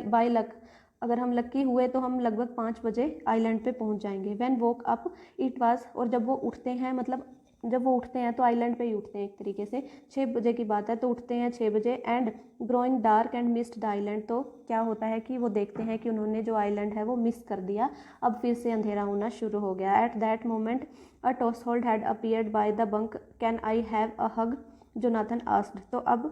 बाय लक अगर हम लक्की हुए तो हम लगभग 5 बजे आइलैंड पे पहुंच जाएंगे। When woke up it was, और जब वो उठते हैं, मतलब जब वो उठते हैं तो आइलैंड पे ही उठते हैं एक तरीके से, 6 बजे की बात है, तो उठते हैं 6 बजे। And growing dark and missed the island. तो क्या होता है कि वो देखते हैं कि उन्होंने जो आइलैंड है वो मिस कर दिया, अब फिर से अंधेरा होना शुरू हो गया। At that moment a tousled head had appeared by the bunk, can I have a hug, Jonathan asked. तो अब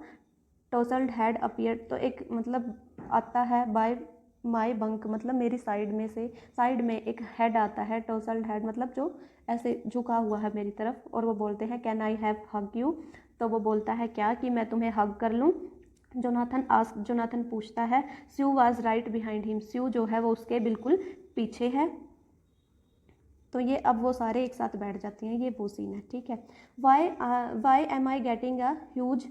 टॉसल्ड हैड अपीयर्ड, तो एक मतलब आता है बाय माई बंक, मतलब मेरी साइड में से, साइड में एक हेड आता है, टॉसल्ड हेड मतलब जो ऐसे झुका हुआ है मेरी तरफ, और वो बोलते हैं can I have hug you. तो वो बोलता है क्या, कि मैं तुम्हें हग कर लूँ। जोनाथन आस्क, जोनाथन पूछता है। स्यू वाज राइट बिहाइंड हिम, स्यू जो है वो उसके बिल्कुल पीछे है। तो ये अब वो सारे एक साथ बैठ जाते हैं, ये वो सीन है, ठीक है। Why am I getting a huge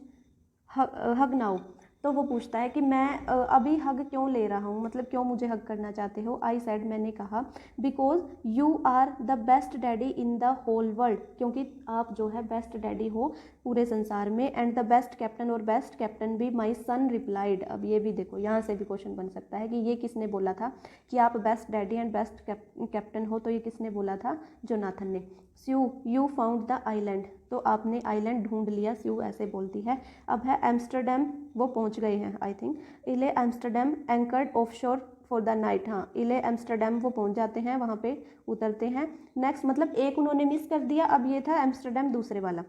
hug now. तो वो पूछता है कि मैं अभी हग क्यों ले रहा हूँ, मतलब क्यों मुझे हग करना चाहते हो। आई सेड, मैंने कहा, because you are the best daddy in the whole world, क्योंकि आप जो है बेस्ट डैडी हो पूरे संसार में। एंड द बेस्ट कैप्टन, और बेस्ट कैप्टन भी। माई सन रिप्लाइड। अब ये भी देखो, यहाँ से भी क्वेश्चन बन सकता है कि ये किसने बोला था कि आप best daddy and best captain हो, तो ये किसने बोला था, जोनाथन ने। स्यू यू फाउंड द आइलैंड, तो आपने आइलैंड ढूंढ लिया, स्यू ऐसे बोलती है। अब है एम्स्टरडेम, वो पहुंच गए हैं आई थिंक। इले Amsterdam anchored offshore for the night. हाँ, इले एम्स्टरडेम वो पहुंच जाते हैं, वहाँ पे उतरते हैं। नेक्स्ट, मतलब एक उन्होंने मिस कर दिया, अब ये था एम्स्टरडेम दूसरे वाला।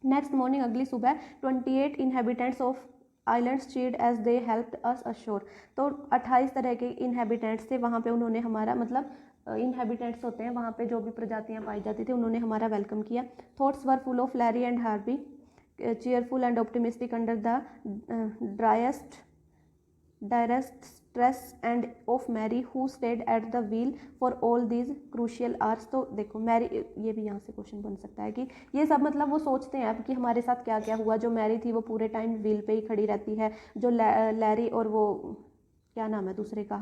नेक्स्ट मॉर्निंग, अगली सुबह, 28 inhabitants of islands cheered as they helped us ashore. तो 28 तरह के इनहेबिटेंट्स थे वहाँ पे, उन्होंने हमारा मतलब इनहेबिटेंट्स होते हैं वहाँ पे जो भी प्रजातियाँ पाई जाती थी, उन्होंने हमारा वेलकम किया। Thoughts were full of Larry and Harvey, cheerful and optimistic under the direst stress and of Mary who stayed at the wheel for all these crucial hours। तो देखो मैरी, ये भी यहाँ से क्वेश्चन बन सकता है कि ये सब मतलब वो सोचते हैं अब कि हमारे साथ क्या क्या हुआ। जो मैरी थी वो पूरे टाइम व्हील पे ही खड़ी रहती है, जो लैरी और वो क्या नाम है दूसरे का,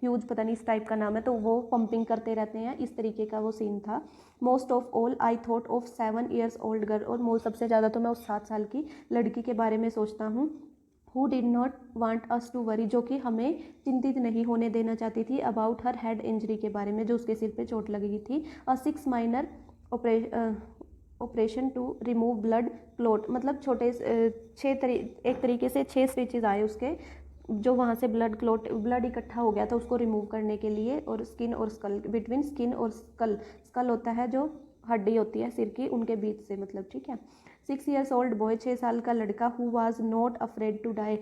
ह्यूज पता नहीं इस टाइप का नाम है, तो वो पंपिंग करते रहते हैं, इस तरीके का वो सीन था। Most of all I thought of 7 years old girl, और सबसे ज़्यादा तो मैं उस 7 साल की लड़की के बारे में सोचता हूँ। Who did not want us to worry, जो कि हमें चिंतित नहीं होने देना चाहती थी, अबाउट हर हेड इंजरी, के बारे में जो उसके सिर पे चोट लगी थी। 6 minor operation to remove blood clot, मतलब छोटे एक तरीके से 6 स्टिचेज आए उसके, जो वहाँ से ब्लड इकट्ठा हो गया था उसको रिमूव करने के लिए। और स्किन और स्कल, बिटवीन स्किन और स्कल होता है जो हड्डी होती है सिर की, उनके बीच से, मतलब ठीक है। 6 years old बॉय, 6 साल का लड़का, who was not afraid to die,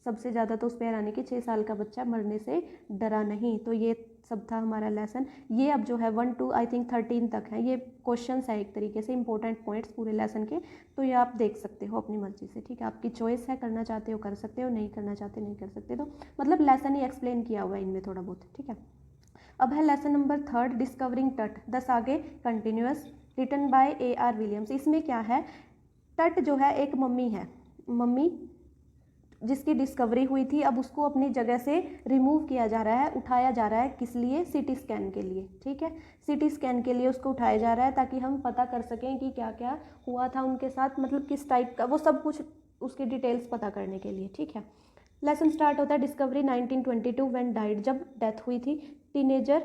सबसे ज़्यादा तो उस पर हैरानी कि 6 साल का बच्चा मरने से डरा नहीं। तो ये सब था हमारा लेसन। ये अब जो है 1 to आई थिंक 13 तक है, ये क्वेश्चंस है एक तरीके से, इंपॉर्टेंट पॉइंट्स पूरे लेसन के। तो ये आप देख सकते हो अपनी मर्जी से, ठीक है, आपकी चॉइस है, करना चाहते हो कर सकते हो, नहीं करना चाहते नहीं कर सकते। तो मतलब लेसन ही एक्सप्लेन किया हुआ है इनमें थोड़ा बहुत, ठीक है। अब है लेसन नंबर 3, डिस्कवरिंग टट, 10 आगे continuous, written by AR Williams. इसमें क्या है, टट जो है एक मम्मी है, मम्मी जिसकी डिस्कवरी हुई थी, अब उसको अपनी जगह से रिमूव किया जा रहा है, उठाया जा रहा है, किस लिए, CT स्कैन के लिए, ठीक है। CT स्कैन के लिए उसको उठाया जा रहा है ताकि हम पता कर सकें कि क्या क्या हुआ था उनके साथ, मतलब किस टाइप का, वो सब कुछ उसकी डिटेल्स पता करने के लिए, ठीक है। लेसन स्टार्ट होता है डिस्कवरी 1922 व्हेन डाइड, जब डेथ हुई थी। Teenager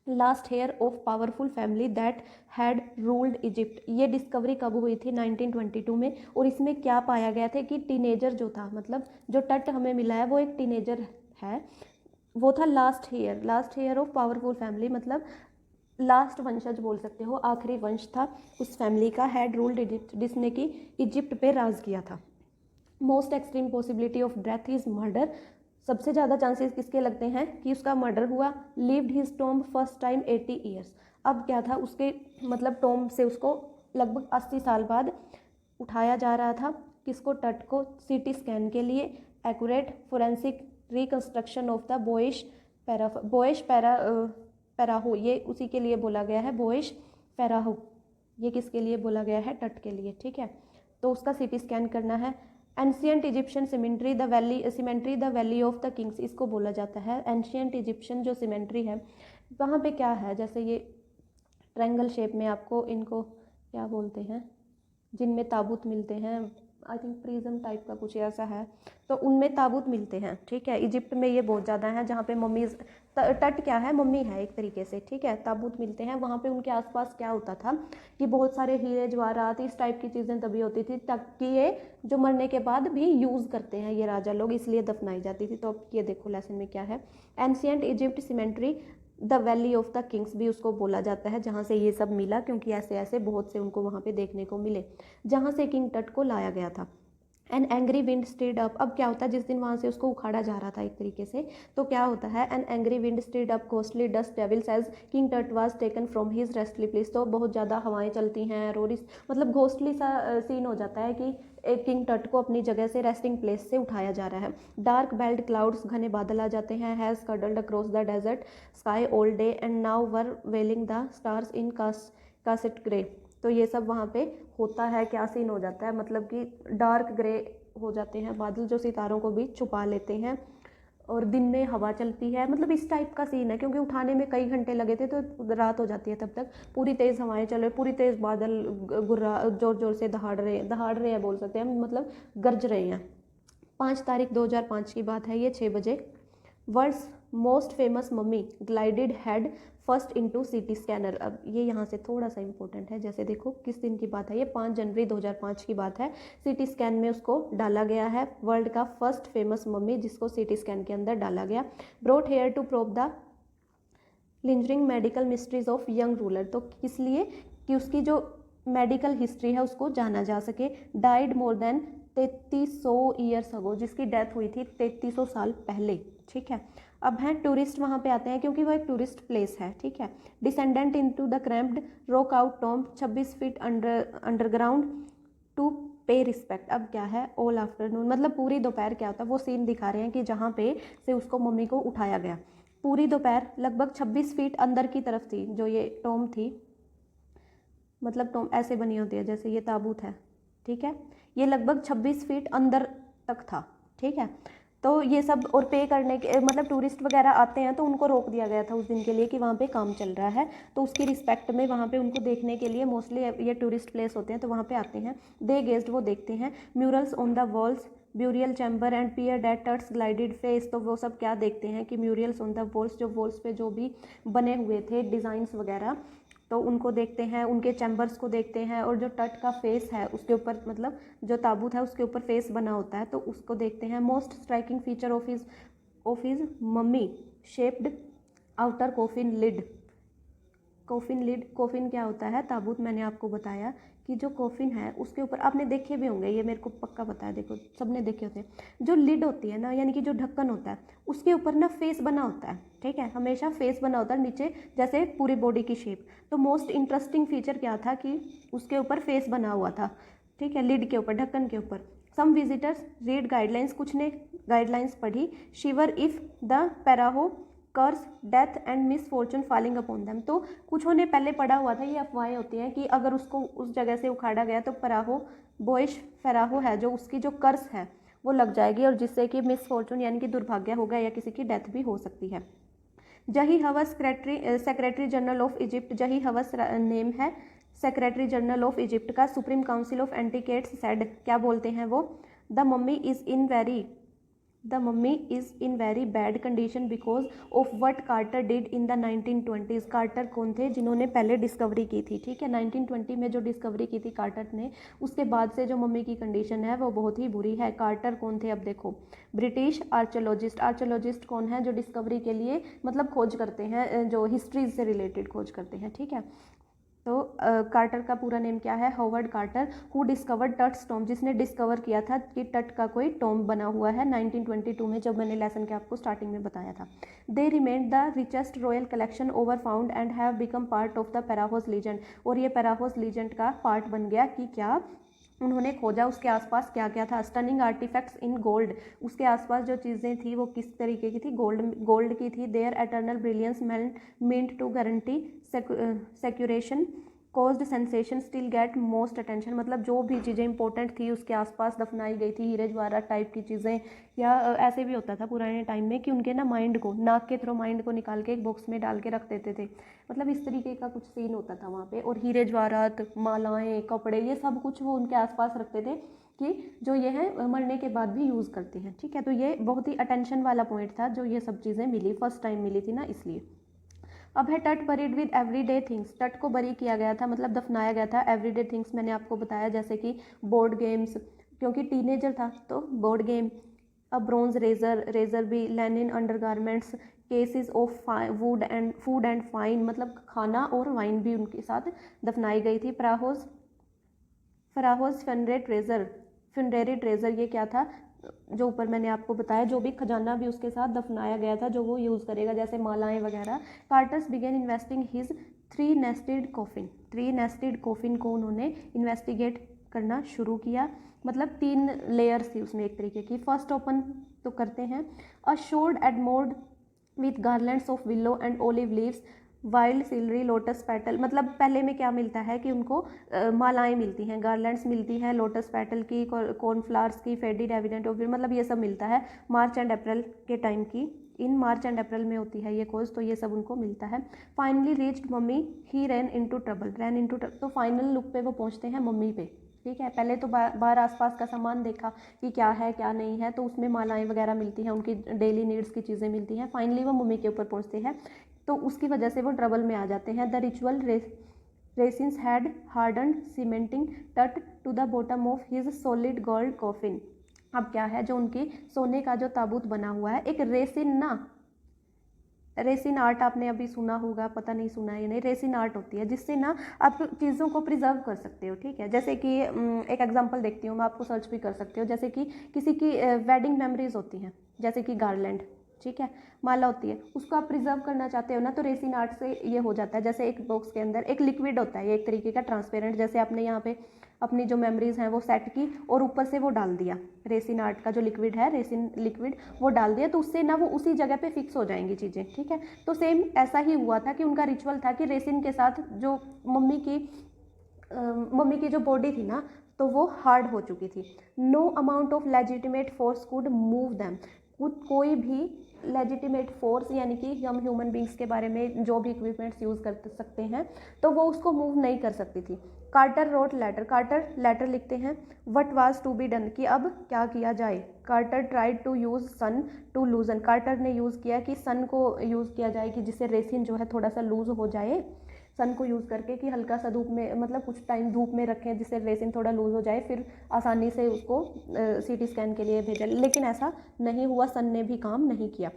last heir of powerful family that had ruled Egypt, ये डिस्कवरी कब हुई थी, 1922 में। और इसमें क्या पाया गया था कि टीनेजर जो था, मतलब जो टट हमें मिला है वो एक टीनेजर है, वो था last heir of powerful family, मतलब लास्ट वंशज बोल सकते हो, आखिरी वंश था उस फैमिली का, हैड रूल्ड इजिप्ट, जिसने कि इजिप्ट पे राज किया था। Most extreme possibility of death is murder, सबसे ज़्यादा चांसेस किसके लगते हैं कि उसका मर्डर हुआ। Lived his tomb first time 80 years, अब क्या था उसके मतलब टॉम्ब से उसको लगभग 80 साल बाद उठाया जा रहा था, किसको, टट को, CT स्कैन के लिए। Accurate forensic reconstruction of the boyish pharaoh, ये उसी के लिए बोला गया है, बोइश पैराहो, ये किसके लिए बोला गया है, टट के लिए, ठीक है। तो उसका CT स्कैन करना है। Ancient Egyptian symmetry the valley of the Kings, इसको बोला जाता है एंशियंट इजिप्शियन जो सीमेंट्री है, वहाँ पे क्या है, जैसे ये ट्रायंगल शेप में आपको इनको क्या बोलते हैं, जिनमें ताबूत मिलते हैं, आई थिंक प्रिज्म टाइप का कुछ ऐसा है, तो उनमें ताबूत मिलते हैं, ठीक है। इजिप्ट में ये बहुत ज़्यादा है, जहाँ पे मम्मीज, टट क्या है, मम्मी है एक तरीके से, ठीक है, ताबूत मिलते हैं वहाँ पे। उनके आसपास क्या होता था कि बहुत सारे हीरे जवाहरात, इस टाइप की चीज़ें तभी होती थी ताकि ये जो मरने के बाद भी यूज़ करते हैं ये राजा लोग, इसलिए दफनाई जाती थी। तो अब ये देखो लेसन में क्या है, ancient Egypt symmetry the valley of the Kings भी उसको बोला जाता है, जहाँ से ये सब मिला, क्योंकि ऐसे ऐसे बहुत से उनको वहाँ पे देखने को मिले, जहाँ से किंग टट को लाया गया था। An angry wind state up, अब क्या होता है, जिस दिन वहाँ से उसको उखाड़ा जा रहा था एक तरीके से, तो क्या होता है, an angry wind state up ghostly dust devils as King Tut was taken from his resting place, तो बहुत ज़्यादा हवाएं चलती हैं और इस मतलब घोस्टली सा सीन हो जाता है कि एक किंग टट को अपनी जगह से रेस्टिंग प्लेस से उठाया जा रहा है। डार्क बेल्ट क्लाउड्स, घने बादल आ जाते हैं, हैज़ कडल्ड across the desert sky all day and now were veiling the stars in casket grey, तो ये सब वहाँ पे होता है, क्या सीन हो जाता है, मतलब कि डार्क ग्रे हो जाते हैं बादल जो सितारों को भी छुपा लेते हैं, और दिन में हवा चलती है, मतलब इस टाइप का सीन है, क्योंकि उठाने में कई घंटे लगे थे तो रात हो जाती है तब तक, पूरी तेज़ हवाएं चल रही, पूरी तेज़ बादल गुर्रा जोर जोर से दहाड़ रहे हैं बोल सकते हैं, मतलब गरज रहे हैं। 5 तारीख 2005 की बात है, ये 6 बजे। World's most famous mummy glided head first into CT scanner, अब ये यहाँ से थोड़ा सा इंपॉर्टेंट है, जैसे देखो किस दिन की बात है, ये 5 जनवरी 2005 की बात है, CT स्कैन में उसको डाला गया है, वर्ल्ड का फर्स्ट फेमस मम्मी जिसको CT स्कैन के अंदर डाला गया। Brought here to probe the lingering medical mysteries of young ruler, तो किस लिए कि उसकी जो मेडिकल हिस्ट्री है उसको जाना जा सके। Died more than 3300 years ago, जिसकी डेथ हुई थी 3300 साल पहले, ठीक है। अब हैं टूरिस्ट वहाँ पे आते हैं क्योंकि वो एक टूरिस्ट प्लेस है, ठीक है। Descendant into the cramped rock out tomb 26 feet underground to pay respect, अब क्या है, ऑल आफ्टरनून, मतलब पूरी दोपहर क्या होता है वो सीन दिखा रहे हैं कि जहाँ पे से उसको मम्मी को उठाया गया, पूरी दोपहर लगभग 26 फीट अंदर की तरफ थी जो ये टॉम्ब थी, मतलब टॉम्ब ऐसे बनी होती है जैसे ये ताबूत है, ठीक है, ये लगभग 26 फीट अंदर तक था, ठीक है। तो ये सब और पे करने के मतलब टूरिस्ट वगैरह आते हैं तो उनको रोक दिया गया था उस दिन के लिए कि वहाँ पे काम चल रहा है, तो उसकी रिस्पेक्ट में वहाँ पे उनको देखने के लिए मोस्टली ये टूरिस्ट प्लेस होते हैं तो वहाँ पे आते हैं। दे गेस्ट, वो देखते हैं। Murals on the walls, burial chamber and peer at Tut's gilded face, तो वो सब क्या देखते हैं कि म्यूरियल्स ऑन द वॉल्स, जो वॉल्स पे जो भी बने हुए थे डिज़ाइंस वगैरह, तो उनको देखते हैं, उनके चैम्बर्स को देखते हैं, और जो तट का फेस है उसके ऊपर मतलब जो ताबूत है उसके ऊपर फेस बना होता है तो उसको देखते हैं। Most striking feature of his mummy shaped outer coffin lid. Coffin lid, coffin क्या होता है? ताबूत। मैंने आपको बताया कि जो कोफिन है उसके ऊपर, आपने देखे भी होंगे, ये मेरे को पक्का पता है, देखो सबने देखे होते हैं, जो लिड होती है ना, यानी कि जो ढक्कन होता है उसके ऊपर ना फेस बना होता है, ठीक है, हमेशा फेस बना होता है नीचे, जैसे पूरी बॉडी की शेप। तो मोस्ट इंटरेस्टिंग फीचर क्या था कि उसके ऊपर फेस बना हुआ था, ठीक है, लिड के ऊपर, ढक्कन के ऊपर। सम विजिटर्स रीड गाइडलाइंस, कुछ ने गाइडलाइंस पढ़ी। Shiver if the pharaoh curse death and misfortune falling upon them, तो कुछों ने पहले पढ़ा हुआ था, ये अफवाहें होती हैं कि अगर उसको उस जगह से उखाड़ा गया तो फराहो, बॉयश फराहो है जो, उसकी जो कर्स है वो लग जाएगी, और जिससे कि मिस फॉर्चून यानी कि दुर्भाग्य होगा या किसी की डेथ भी हो सकती है। जही हवस सेक्रेटरी जनरल ऑफ इजिप्ट, जही हवस नेम है सेक्रेटरी जनरल ऑफ इजिप्ट का। Supreme council of antiquities said, क्या बोलते हैं वो? The mummy is in very bad condition because of what Carter did in the 1920s। Carter कौन थे? जिन्होंने पहले डिस्कवरी की थी, ठीक है, 1920 में जो डिस्कवरी की थी कार्टर ने, उसके बाद से जो मम्मी की कंडीशन है वो बहुत ही बुरी है। कार्टर कौन थे? अब देखो, ब्रिटिश आर्चोलॉजिस्ट। आर्चोलॉजिस्ट कौन है? जो डिस्कवरी के लिए मतलब खोज करते हैं, जो हिस्ट्रीज से रिलेटेड खोज करते हैं, ठीक है। तो कार्टर का पूरा नेम क्या है? Howard Carter. Who discovered Tut's tomb, जिसने डिस्कवर किया था कि तट का कोई टॉम्ब बना हुआ है 1922 में, जब मैंने लेसन के आपको स्टार्टिंग में बताया था। They remained the richest royal collection over found and have become part of the pharaoh's legend, और ये पैराहोस लीजेंड का पार्ट बन गया कि क्या उन्होंने खोजा उसके आसपास क्या क्या था। स्टनिंग आर्टिफैक्ट्स इन गोल्ड, उसके आसपास जो चीज़ें थी वो किस तरीके की थी? गोल्ड की थी। Their eternal brilliance meant to guarantee resurrection caused sensation still get most attention, मतलब जो भी चीज़ें इंपॉर्टेंट थी उसके आसपास दफनाई गई थी, हीरे जवाहरात टाइप की चीज़ें, या ऐसे भी होता था पुराने टाइम में कि उनके ना माइंड को, नाक के थ्रू माइंड को निकाल के एक बॉक्स में डाल के रख देते थे, मतलब इस तरीके का कुछ सीन होता था वहाँ पे। और हीरे जवाहरात, मालाएँ, कपड़े, ये सब कुछ वो उनके आसपास रखते थे कि जो ये है मरने के बाद भी यूज़ करते हैं, ठीक है। तो ये बहुत ही अटेंशन वाला पॉइंट था जो ये सब चीज़ें मिली, फर्स्ट टाइम मिली थी ना, इसलिए। अब है टट बरीड विद एवरीडे थिंग्स, तट को बरी किया गया था मतलब दफनाया गया था। एवरीडे थिंग्स मैंने आपको बताया, जैसे कि बोर्ड गेम्स, क्योंकि टीनेजर था तो बोर्ड गेम। अ ब्रोंज रेजर भी, Lenin undergarments, cases of food and fine, मतलब खाना और वाइन भी उनके साथ दफनाई गई थी। फराहोस फनरेरी ट्रेजर, ये क्या था? जो ऊपर मैंने आपको बताया, जो भी खजाना भी उसके साथ दफनाया गया था जो वो यूज़ करेगा, जैसे मालाएं वगैरह। Carter's began investing his three nested coffin को उन्होंने इन्वेस्टिगेट करना शुरू किया, मतलब 3 लेयर्स थी उसमें एक तरीके की। फर्स्ट ओपन तो करते हैं, a shroud adorned with garlands of willow and olive leaves wild celery lotus petal, मतलब पहले में क्या मिलता है कि उनको मालाएं मिलती हैं, गार्लैंड्स मिलती हैं, लोटस पेटल की, कॉर्नफ्लावर्स की, फेडिड एविडेंट ऑफ, मतलब ये सब मिलता है मार्च एंड अप्रैल के टाइम की, इन मार्च एंड अप्रैल में होती है ये कोर्स, तो ये सब उनको मिलता है। फाइनली रीच्ड मम्मी, ही रैन इनटू ट्रबल, तो फाइनल लुक पे वो पहुंचते हैं मम्मी पे, ठीक है। पहले तो बाहर आसपास का सामान देखा कि क्या है क्या नहीं है, तो उसमें मालाएं वगैरह मिलती हैं, उनकी डेली नीड्स की चीज़ें मिलती हैं। फाइनली वो मम्मी के ऊपर पहुंचते हैं, तो उसकी वजह से वो ट्रबल में आ जाते हैं। The ritual resins had hardened cementing Tut to the bottom of his solid gold coffin. अब क्या है, जो उनकी सोने का जो ताबूत बना हुआ है, एक रेसिन आर्ट आपने अभी सुना होगा, पता नहीं सुना है या नहीं, रेसिन आर्ट होती है जिससे ना आप चीज़ों को प्रिजर्व कर सकते हो, ठीक है। जैसे कि एक एग्जांपल देखती हूँ मैं, आपको सर्च भी कर सकते हो, जैसे कि किसी की वेडिंग मेमोरीज होती हैं, जैसे कि गार्लैंड, ठीक है, माला होती है, उसको आप प्रिजर्व करना चाहते हो ना, तो रेसिन आर्ट से ये हो जाता है। जैसे एक बॉक्स के अंदर एक लिक्विड होता है, ये एक तरीके का ट्रांसपेरेंट, जैसे आपने यहाँ पे अपनी जो मेमोरीज हैं वो सेट की और ऊपर से वो डाल दिया, रेसिन आर्ट का जो लिक्विड है, रेसिन लिक्विड, वो डाल दिया, तो उससे ना वो उसी जगह पे फिक्स हो जाएंगी चीज़ें, ठीक है। तो सेम ऐसा ही हुआ था कि उनका रिचुअल था कि रेसिन के साथ जो मम्मी की जो बॉडी थी ना, तो वो हार्ड हो चुकी थी। No amount of legitimate force could move them, कोई भी लेजिटिमेट फोर्स यानी कि हम ह्यूमन बींग्स के बारे में जो भी इक्विपमेंट्स यूज़ कर सकते हैं तो वो उसको मूव नहीं कर सकती थी। Carter wrote letter, Carter letter लिखते हैं what was to be done, कि अब क्या किया जाए। Carter tried to use sun to loosen, Carter ने यूज़ किया कि सन को यूज़ किया जाए कि जिससे रेसिन जो है थोड़ा सा लूज हो जाए, सन को यूज़ करके कि हल्का सा धूप में मतलब कुछ टाइम धूप में रखें जिससे रेसिन थोड़ा लूज हो जाए, फिर आसानी से उसको सीटी स्कैन के लिए भेजा। लेकिन ऐसा नहीं हुआ, सन ने भी काम नहीं किया।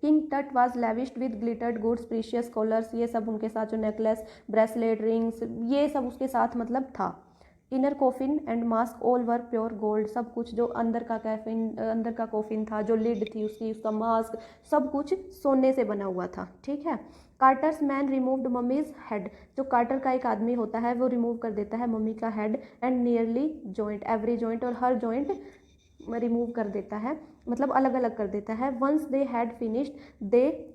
King Tut was lavished with glittered goods precious collars, ये सब उनके साथ जो नेकलेस ब्रेसलेट रिंग्स ये सब उसके साथ मतलब था। Inner coffin and mask all were pure gold, सब कुछ जो अंदर का कोफिन था, जो लिड थी उसकी, उसका मास्क, सब कुछ सोने से बना हुआ था। ठीक है। कार्टर्स मैन रिमूव्ड मम्मीज हेड, जो कार्टर का एक आदमी होता है वो रिमूव कर देता है मम्मी का head and nearly joint, every joint, और हर जॉइंट रिमूव कर देता है, मतलब अलग अलग कर देता है। Once they had finished they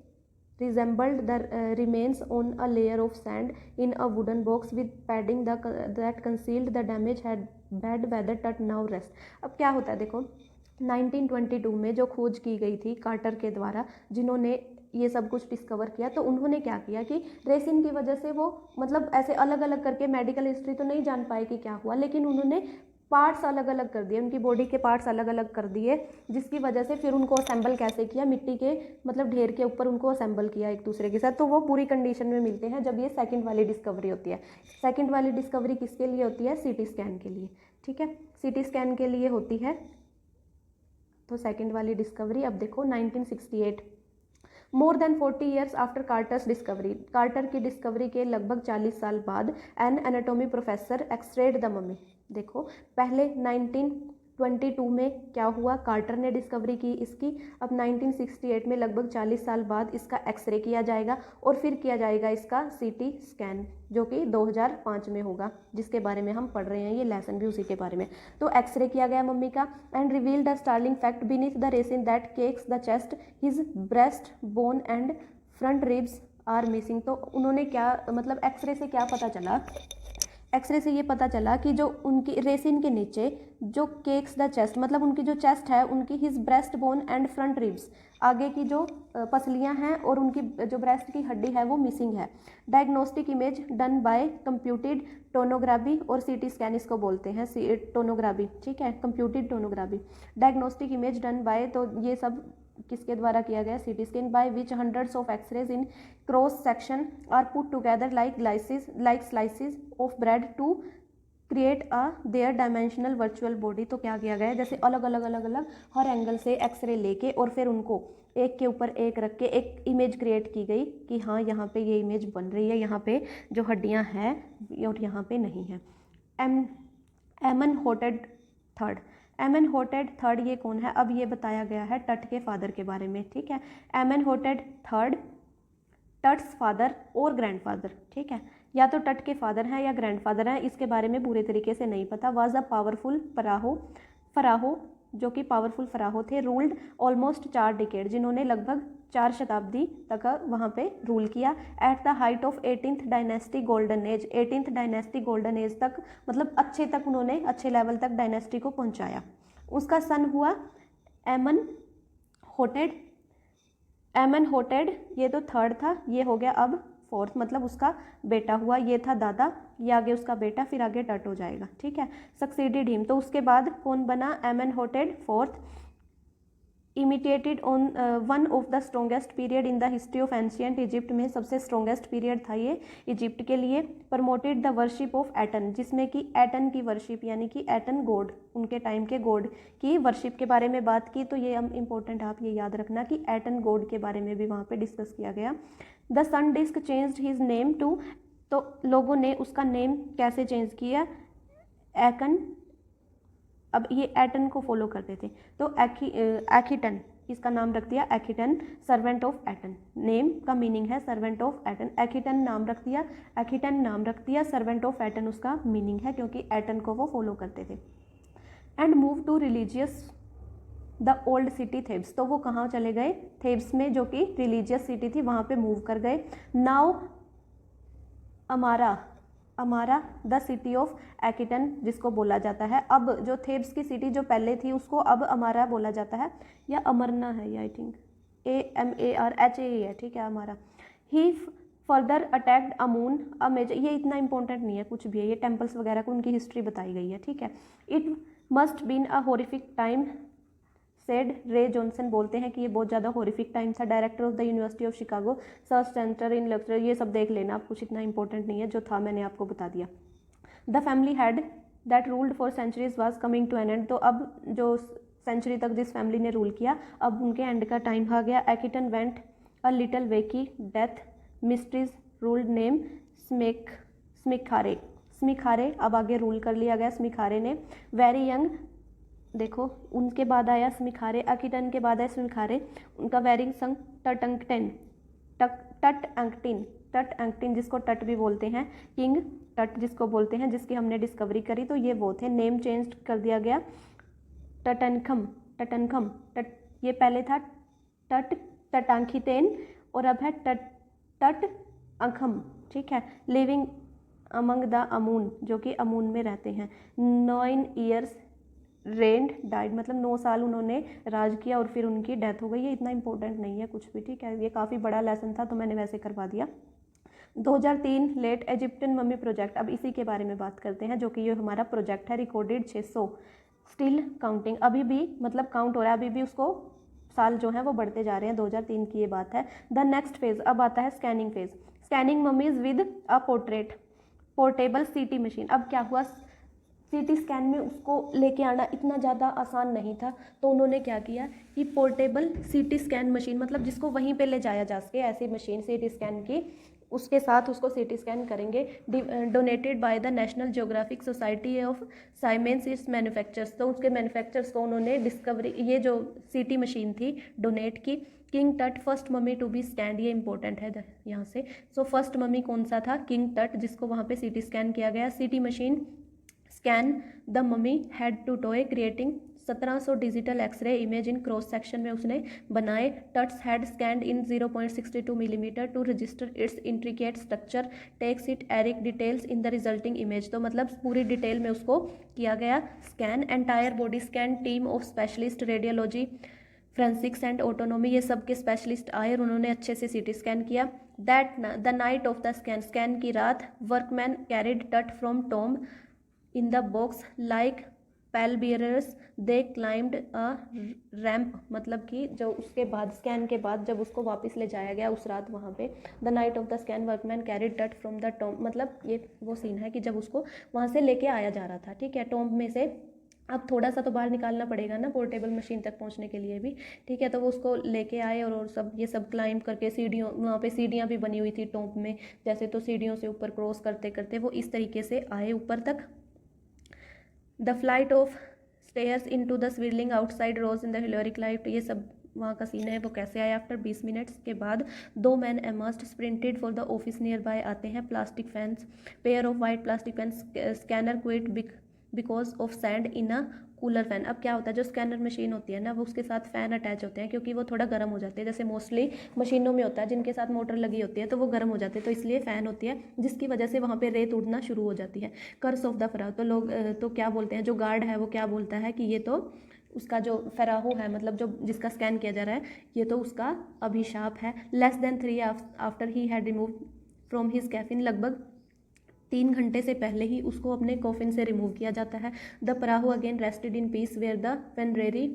resembled the remains on a layer of sand in a wooden box with padding that concealed the damage had bad weather Tut now rest। अब क्या होता है देखो, 1922 में जो खोज की गई थी कार्टर के द्वारा, जिन्होंने ये सब कुछ डिस्कवर किया, तो उन्होंने क्या किया कि रेसिन की वजह से वो मतलब ऐसे अलग अलग करके मेडिकल हिस्ट्री तो नहीं जान पाए कि क्या हुआ, लेकिन उन्होंने पार्ट्स अलग अलग कर दिए, उनकी बॉडी के पार्ट्स अलग अलग कर दिए, जिसकी वजह से फिर उनको असेंबल कैसे किया, मिट्टी के मतलब ढेर के ऊपर उनको असेंबल किया एक दूसरे के साथ, तो वो पूरी कंडीशन में मिलते हैं जब ये सेकंड वाली डिस्कवरी होती है। सेकंड वाली डिस्कवरी किसके लिए होती है? सीटी स्कैन के लिए। ठीक है, सीटी स्कैन के लिए होती है। तो सेकंड वाली डिस्कवरी अब देखो 1968, more than 40 years after Carter's discovery, Carter की डिस्कवरी के लगभग 40 साल बाद an anatomy professor x-rayed the mummy. देखो पहले 1922 में क्या हुआ, कार्टर ने डिस्कवरी की इसकी, अब 1968 में लगभग 40 साल बाद इसका एक्सरे किया जाएगा और फिर किया जाएगा इसका सीटी स्कैन, जो कि 2005 में होगा, जिसके बारे में हम पढ़ रहे हैं, ये लेसन भी उसी के बारे में। तो एक्सरे किया गया मम्मी का and revealed the startling fact beneath the resin that cakes the chest his breast bone and front ribs are missing. तो उन्होंने क्या मतलब एक्सरे से क्या पता चला, एक्सरे से ये पता चला कि जो उनकी रेसिन के नीचे जो केक्स द चेस्ट, मतलब उनकी जो चेस्ट है उनकी his breast bone and front ribs, आगे की जो पसलियां हैं और उनकी जो ब्रेस्ट की हड्डी है वो मिसिंग है। Diagnostic image done by computed tomography और सीटी स्कैन इसको बोलते हैं, टोनोग्राफी। ठीक है, computed tomography. Diagnostic image done by, तो ये सब किसके द्वारा किया गया? CT scan, by which hundreds of x-rays in cross section are put together like slices of bread to create a three dimensional virtual body. तो क्या किया गया, जैसे अलग अलग हर एंगल से एक्सरे लेके और फिर उनको एक के ऊपर एक रख के एक इमेज क्रिएट की गई कि हाँ यहाँ पे ये इमेज बन रही है, यहाँ पे जो हड्डियाँ हैं और यहाँ पे नहीं है। एमनहोटेड थर्ड, एमनहोटेड थर्ड ये कौन है? अब ये बताया गया है टट के फादर के बारे में। ठीक है, एमनहोटेड थर्ड टट्स फादर और ग्रैंडफादर। ठीक है, या तो टट के फादर हैं या ग्रैंडफादर हैं, इसके बारे में पूरे तरीके से नहीं पता। वाज अ पावरफुल फराहो जो कि पावरफुल फराहो थे, रूल्ड ऑलमोस्ट 4 डिकेड, जिन्होंने लगभग 4 शताब्दी तक वहाँ पे रूल किया। At the height of 18th dynasty golden age, 18th dynasty golden age तक, मतलब अच्छे तक उन्होंने अच्छे लेवल तक डायनेस्टी को पहुँचाया। उसका सन हुआ एमनहोटेड, ये तो थर्ड था, ये हो गया अब फोर्थ, मतलब उसका बेटा हुआ, ये था दादा, ये आगे उसका बेटा, फिर आगे टट हो जाएगा। ठीक है, सक्सीडेड हिम, तो उसके बाद कौन बना? Amenhotep fourth. Imitated on one of the strongest period in the history of ancient Egypt, में सबसे स्ट्रॉन्गेस्ट पीरियड था ये इजिप्ट के लिए। Promoted the worship of Aten, जिसमें कि एटन की वर्शिप यानी कि एटन गॉड, उनके टाइम के गॉड की वर्शिप के बारे में बात की। तो ये हम इंपॉर्टेंट, आप ये याद रखना कि एटन गॉड के बारे में भी वहाँ पे डिस्कस किया गया। The sun disk changed his name to, तो लोगों ने उसका नेम कैसे चेंज किया? एकन, अब ये एटन को फॉलो करते थे, तो एक्हीटन, इसका नाम रख दिया Akhenaten, servant of Aten, name का मीनिंग है सर्वेंट ऑफ एटन, एक्हीटन नाम रख दिया, एक्हीटन नाम रख दिया, सर्वेंट ऑफ एटन उसका मीनिंग है क्योंकि एटन को वो फॉलो करते थे। And move to religious the old city Thebes, तो वो कहाँ चले गए? थेब्स में, जो कि रिलीजियस सिटी थी, वहाँ पे मूव कर गए। नाउ अमारा अमारा द सिटी ऑफ एक्विटन जिसको बोला जाता है। अब जो थेब्स की सिटी जो पहले थी उसको अब अमारा बोला जाता है, या अमरना है ये, आई थिंक AMARHA है, ठीक है, अमारा। ही फर्दर अटैक्ड अमून अ मेजर, ये इतना इंपॉर्टेंट नहीं है कुछ भी है, ये टेम्पल्स वगैरह को उनकी हिस्ट्री बताई गई है, ठीक है। It must been a horrific time said Ray Johnson, बोलते हैं कि ये बहुत ज़्यादा हॉरिफिक टाइम था। Director of the university of Chicago, search centre in lecture, ये सब देख लेना आप, कुछ इतना इंपॉर्टेंट नहीं है, जो था मैंने आपको बता दिया। The family had that ruled for centuries was coming to an end, तो अब जो सेंचुरी तक जिस फैमिली ने रूल किया अब उनके एंड का टाइम आ गया। एक्विटन वेंट अ लिटल वेकी डेथ मिस्ट्रीज रूल्ड नेम स्मिखारे, स्मिखारे अब आगे रूल कर लिया गया स्मिखारे ने। वेरी यंग, देखो उनके बाद आया स्मिखारे, एक्विटन के बाद आया स्मिखारे, उनका वेरिंग संग टटंकटेन टट जिसको टट भी बोलते हैं, किंग टट जिसको बोलते हैं, जिसकी हमने डिस्कवरी करी, तो ये वो थे। नेम चेंज कर दिया गया टटनखम टट, ये पहले था टटांखितेन और अब है टट अंखम, ठीक है। लिविंग अमंग द अमून, जो कि अमून में रहते हैं। 9 years रेंड डाइड, मतलब 9 साल उन्होंने राज किया और फिर उनकी डेथ हो गई। ये इतना इंपॉर्टेंट नहीं है कुछ भी, ठीक है, ये काफ़ी बड़ा लेसन था तो मैंने वैसे करवा दिया। 2003 लेट इजिप्टियन मम्मी प्रोजेक्ट, अब इसी के बारे में बात करते हैं, जो कि ये हमारा प्रोजेक्ट है। रिकॉर्डेड 600, स्टिल काउंटिंग, अभी भी मतलब काउंट हो रहा है, अभी भी उसको साल जो है वो बढ़ते जा रहे हैं। 2003 की ये बात है। द नेक्स्ट फेज, अब आता है scanning phase. Scanning mummies with a portable CT machine. अब क्या हुआ, सीटी स्कैन में उसको लेके आना इतना ज़्यादा आसान नहीं था, तो उन्होंने क्या किया कि पोर्टेबल सीटी स्कैन मशीन, मतलब जिसको वहीं पे ले जाया जा सके, ऐसी मशीन सीटी स्कैन की, उसके साथ उसको सीटी स्कैन करेंगे। Donated by the National Geographic Society of Siemens its manufacturers, तो उसके मैन्युफैक्चर्स को उन्होंने डिस्कवरी, ये जो सीटी मशीन थी डोनेट की। King Tut first mummy to be scanned, ये इंपॉर्टेंट है यहाँ से। सो फर्स्ट मम्मी कौन सा था, किंग टट, जिसको वहाँ पे सीटी स्कैन किया गया। CT machine scan the mummy head to toe creating 1700 digital x-ray image in cross section में उसने बनाए। Tut's head scanned in 0.62 millimetre to register its intricate structure takes it eerie details in the resulting image, तो मतलब पूरी detail में उसको किया गया scan. Entire body scan team of specialist radiology forensics and autonomy, ये सब के स्पेशलिस्ट आए और उन्होंने अच्छे से सीटी स्कैन किया। That the night of the scan, scan की रात, workman carried Tut from tomb in the box like pall bearers, they climbed a ramp, मतलब कि जो उसके बाद स्कैन के बाद जब उसको वापस ले जाया गया उस रात वहाँ पे। The night of the scan workman carried Tut from the tomb, मतलब ये वो सीन है कि जब उसको वहाँ से लेके आया जा रहा था, ठीक है, टॉम्ब में से। अब थोड़ा सा तो बाहर निकालना पड़ेगा ना पोर्टेबल मशीन तक पहुंचने के लिए भी, ठीक है, तो वो उसको लेके आए और सब ये सब क्लाइंब करके सीढ़ियों, वहाँ पे सीढ़ियाँ भी बनी हुई थी टॉप में, जैसे, तो सीढ़ियों से ऊपर क्रॉस करते करते वो इस तरीके से आए ऊपर तक। The flight of stairs into the swirling outside rose in the हिलोरिक लाइट, ये सब वहाँ का सीन है, वो कैसे आया। आफ्टर 20 मिनट्स के बाद 2 man emerged sprinted for the office nearby, आते हैं plastic fans, pair of white plastic fans, scanner quit because of sand in a cooler fan. अब क्या होता है, जो स्कैनर मशीन होती है ना, वो उसके साथ फ़ैन अटैच होते हैं, क्योंकि वो थोड़ा गर्म हो जाते हैं, जैसे मोस्टली मशीनों में होता है जिनके साथ मोटर लगी होती है, तो वो गर्म हो जाते हैं, तो इसलिए फ़ैन होती है, जिसकी वजह से वहाँ पे रेत उड़ना शुरू हो जाती है। कर्स ऑफ द फराह, तो लोग तो क्या बोलते हैं, जो गार्ड है वो क्या बोलता है कि ये तो उसका जो फराहो है, मतलब जो जिसका स्कैन किया जा रहा है, ये तो उसका अभिशाप है। Less than 3 after he had remove from his caffeine, लगभग 3 घंटे से पहले ही उसको अपने कॉफिन से रिमूव किया जाता है। The pharaoh again rested in peace where the venerable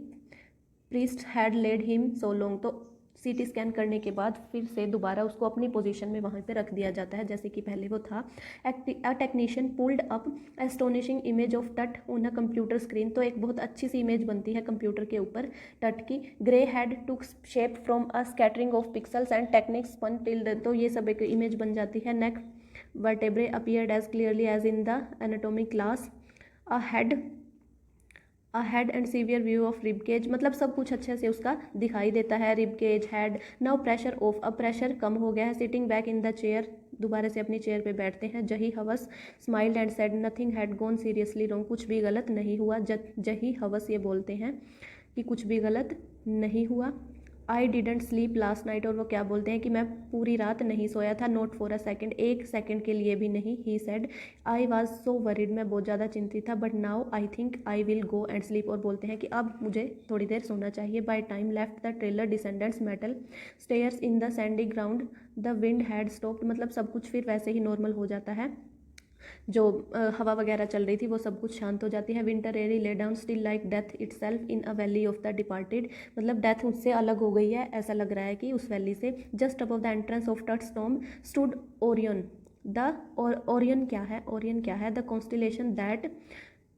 priest had laid him so long, तो सीटी स्कैन करने के बाद फिर से दोबारा उसको अपनी पोजीशन में वहाँ पे रख दिया जाता है जैसे कि पहले वो था। A technician pulled up astonishing image of टट ऑन अ कंप्यूटर स्क्रीन, तो एक बहुत अच्छी सी इमेज बनती है कंप्यूटर के ऊपर टट की। Grey had took shape from a scattering of pixels and techniques spun till, तो ये सब एक इमेज बन जाती है। नेक vertebrae appeared as clearly as in the anatomy class. A head and severe view of rib cage, मतलब सब कुछ अच्छे से उसका दिखाई देता है। Rib cage, head, now pressure off, अब प्रेशर कम हो गया है। Sitting back in the chair, दोबारा से अपनी चेयर पे बैठते हैं। Zahi Hawass smiled and said nothing had gone seriously wrong, कुछ भी गलत नहीं हुआ। जही हवस ये बोलते हैं कि कुछ भी गलत नहीं हुआ। I didn't sleep last night, और वो क्या बोलते हैं कि मैं पूरी रात नहीं सोया था, नॉट फॉर अ सेकेंड, एक सेकेंड के लिए भी नहीं। He said I was so worried, मैं बहुत ज़्यादा चिंतित था, but now I think I will go and sleep, और बोलते हैं कि अब मुझे थोड़ी देर सोना चाहिए। By time left the trailer descendants metal stairs in the Sandy ground the wind had stopped, मतलब सब कुछ फिर वैसे ही नॉर्मल हो जाता है, जो हवा वगैरह चल रही थी वो सब कुछ शांत हो जाती है। Winter eerie lay down still like death itself in a valley of the departed, मतलब डेथ उससे अलग हो गई है, ऐसा लग रहा है कि उस वैली से। Just above the entrance of Tut's tomb stood Orion, the Orion क्या है, ओरियन क्या है, the constellation that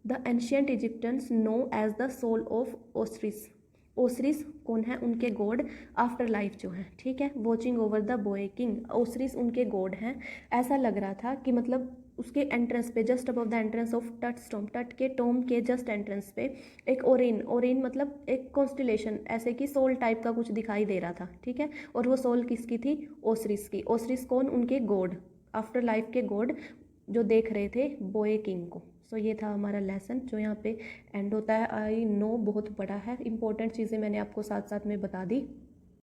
the ancient Egyptians know as the soul of Osiris. Osiris कौन है, उनके गॉड आफ्टर लाइफ जो है, ठीक है। Watching over the boy king, Osiris उनके गॉड हैं। ऐसा लग रहा था कि मतलब उसके एंट्रेंस पे, just above the entrance of Tut's tomb, Tut के टॉम के जस्ट एंट्रेंस पे एक ओरिन, ओरिन मतलब एक कॉन्स्टिलेशन, ऐसे कि सोल टाइप का कुछ दिखाई दे रहा था, ठीक है। और वो सोल किसकी थी, ओसरिस की। ओसरिस कौन, उनके गॉड, आफ्टर लाइफ के गॉड, जो देख रहे थे बॉय किंग को। सो ये था हमारा लेसन जो यहाँ पे एंड होता है। आई नो बहुत बड़ा है, इंपॉर्टेंट चीज़ें मैंने आपको साथ साथ में बता दी।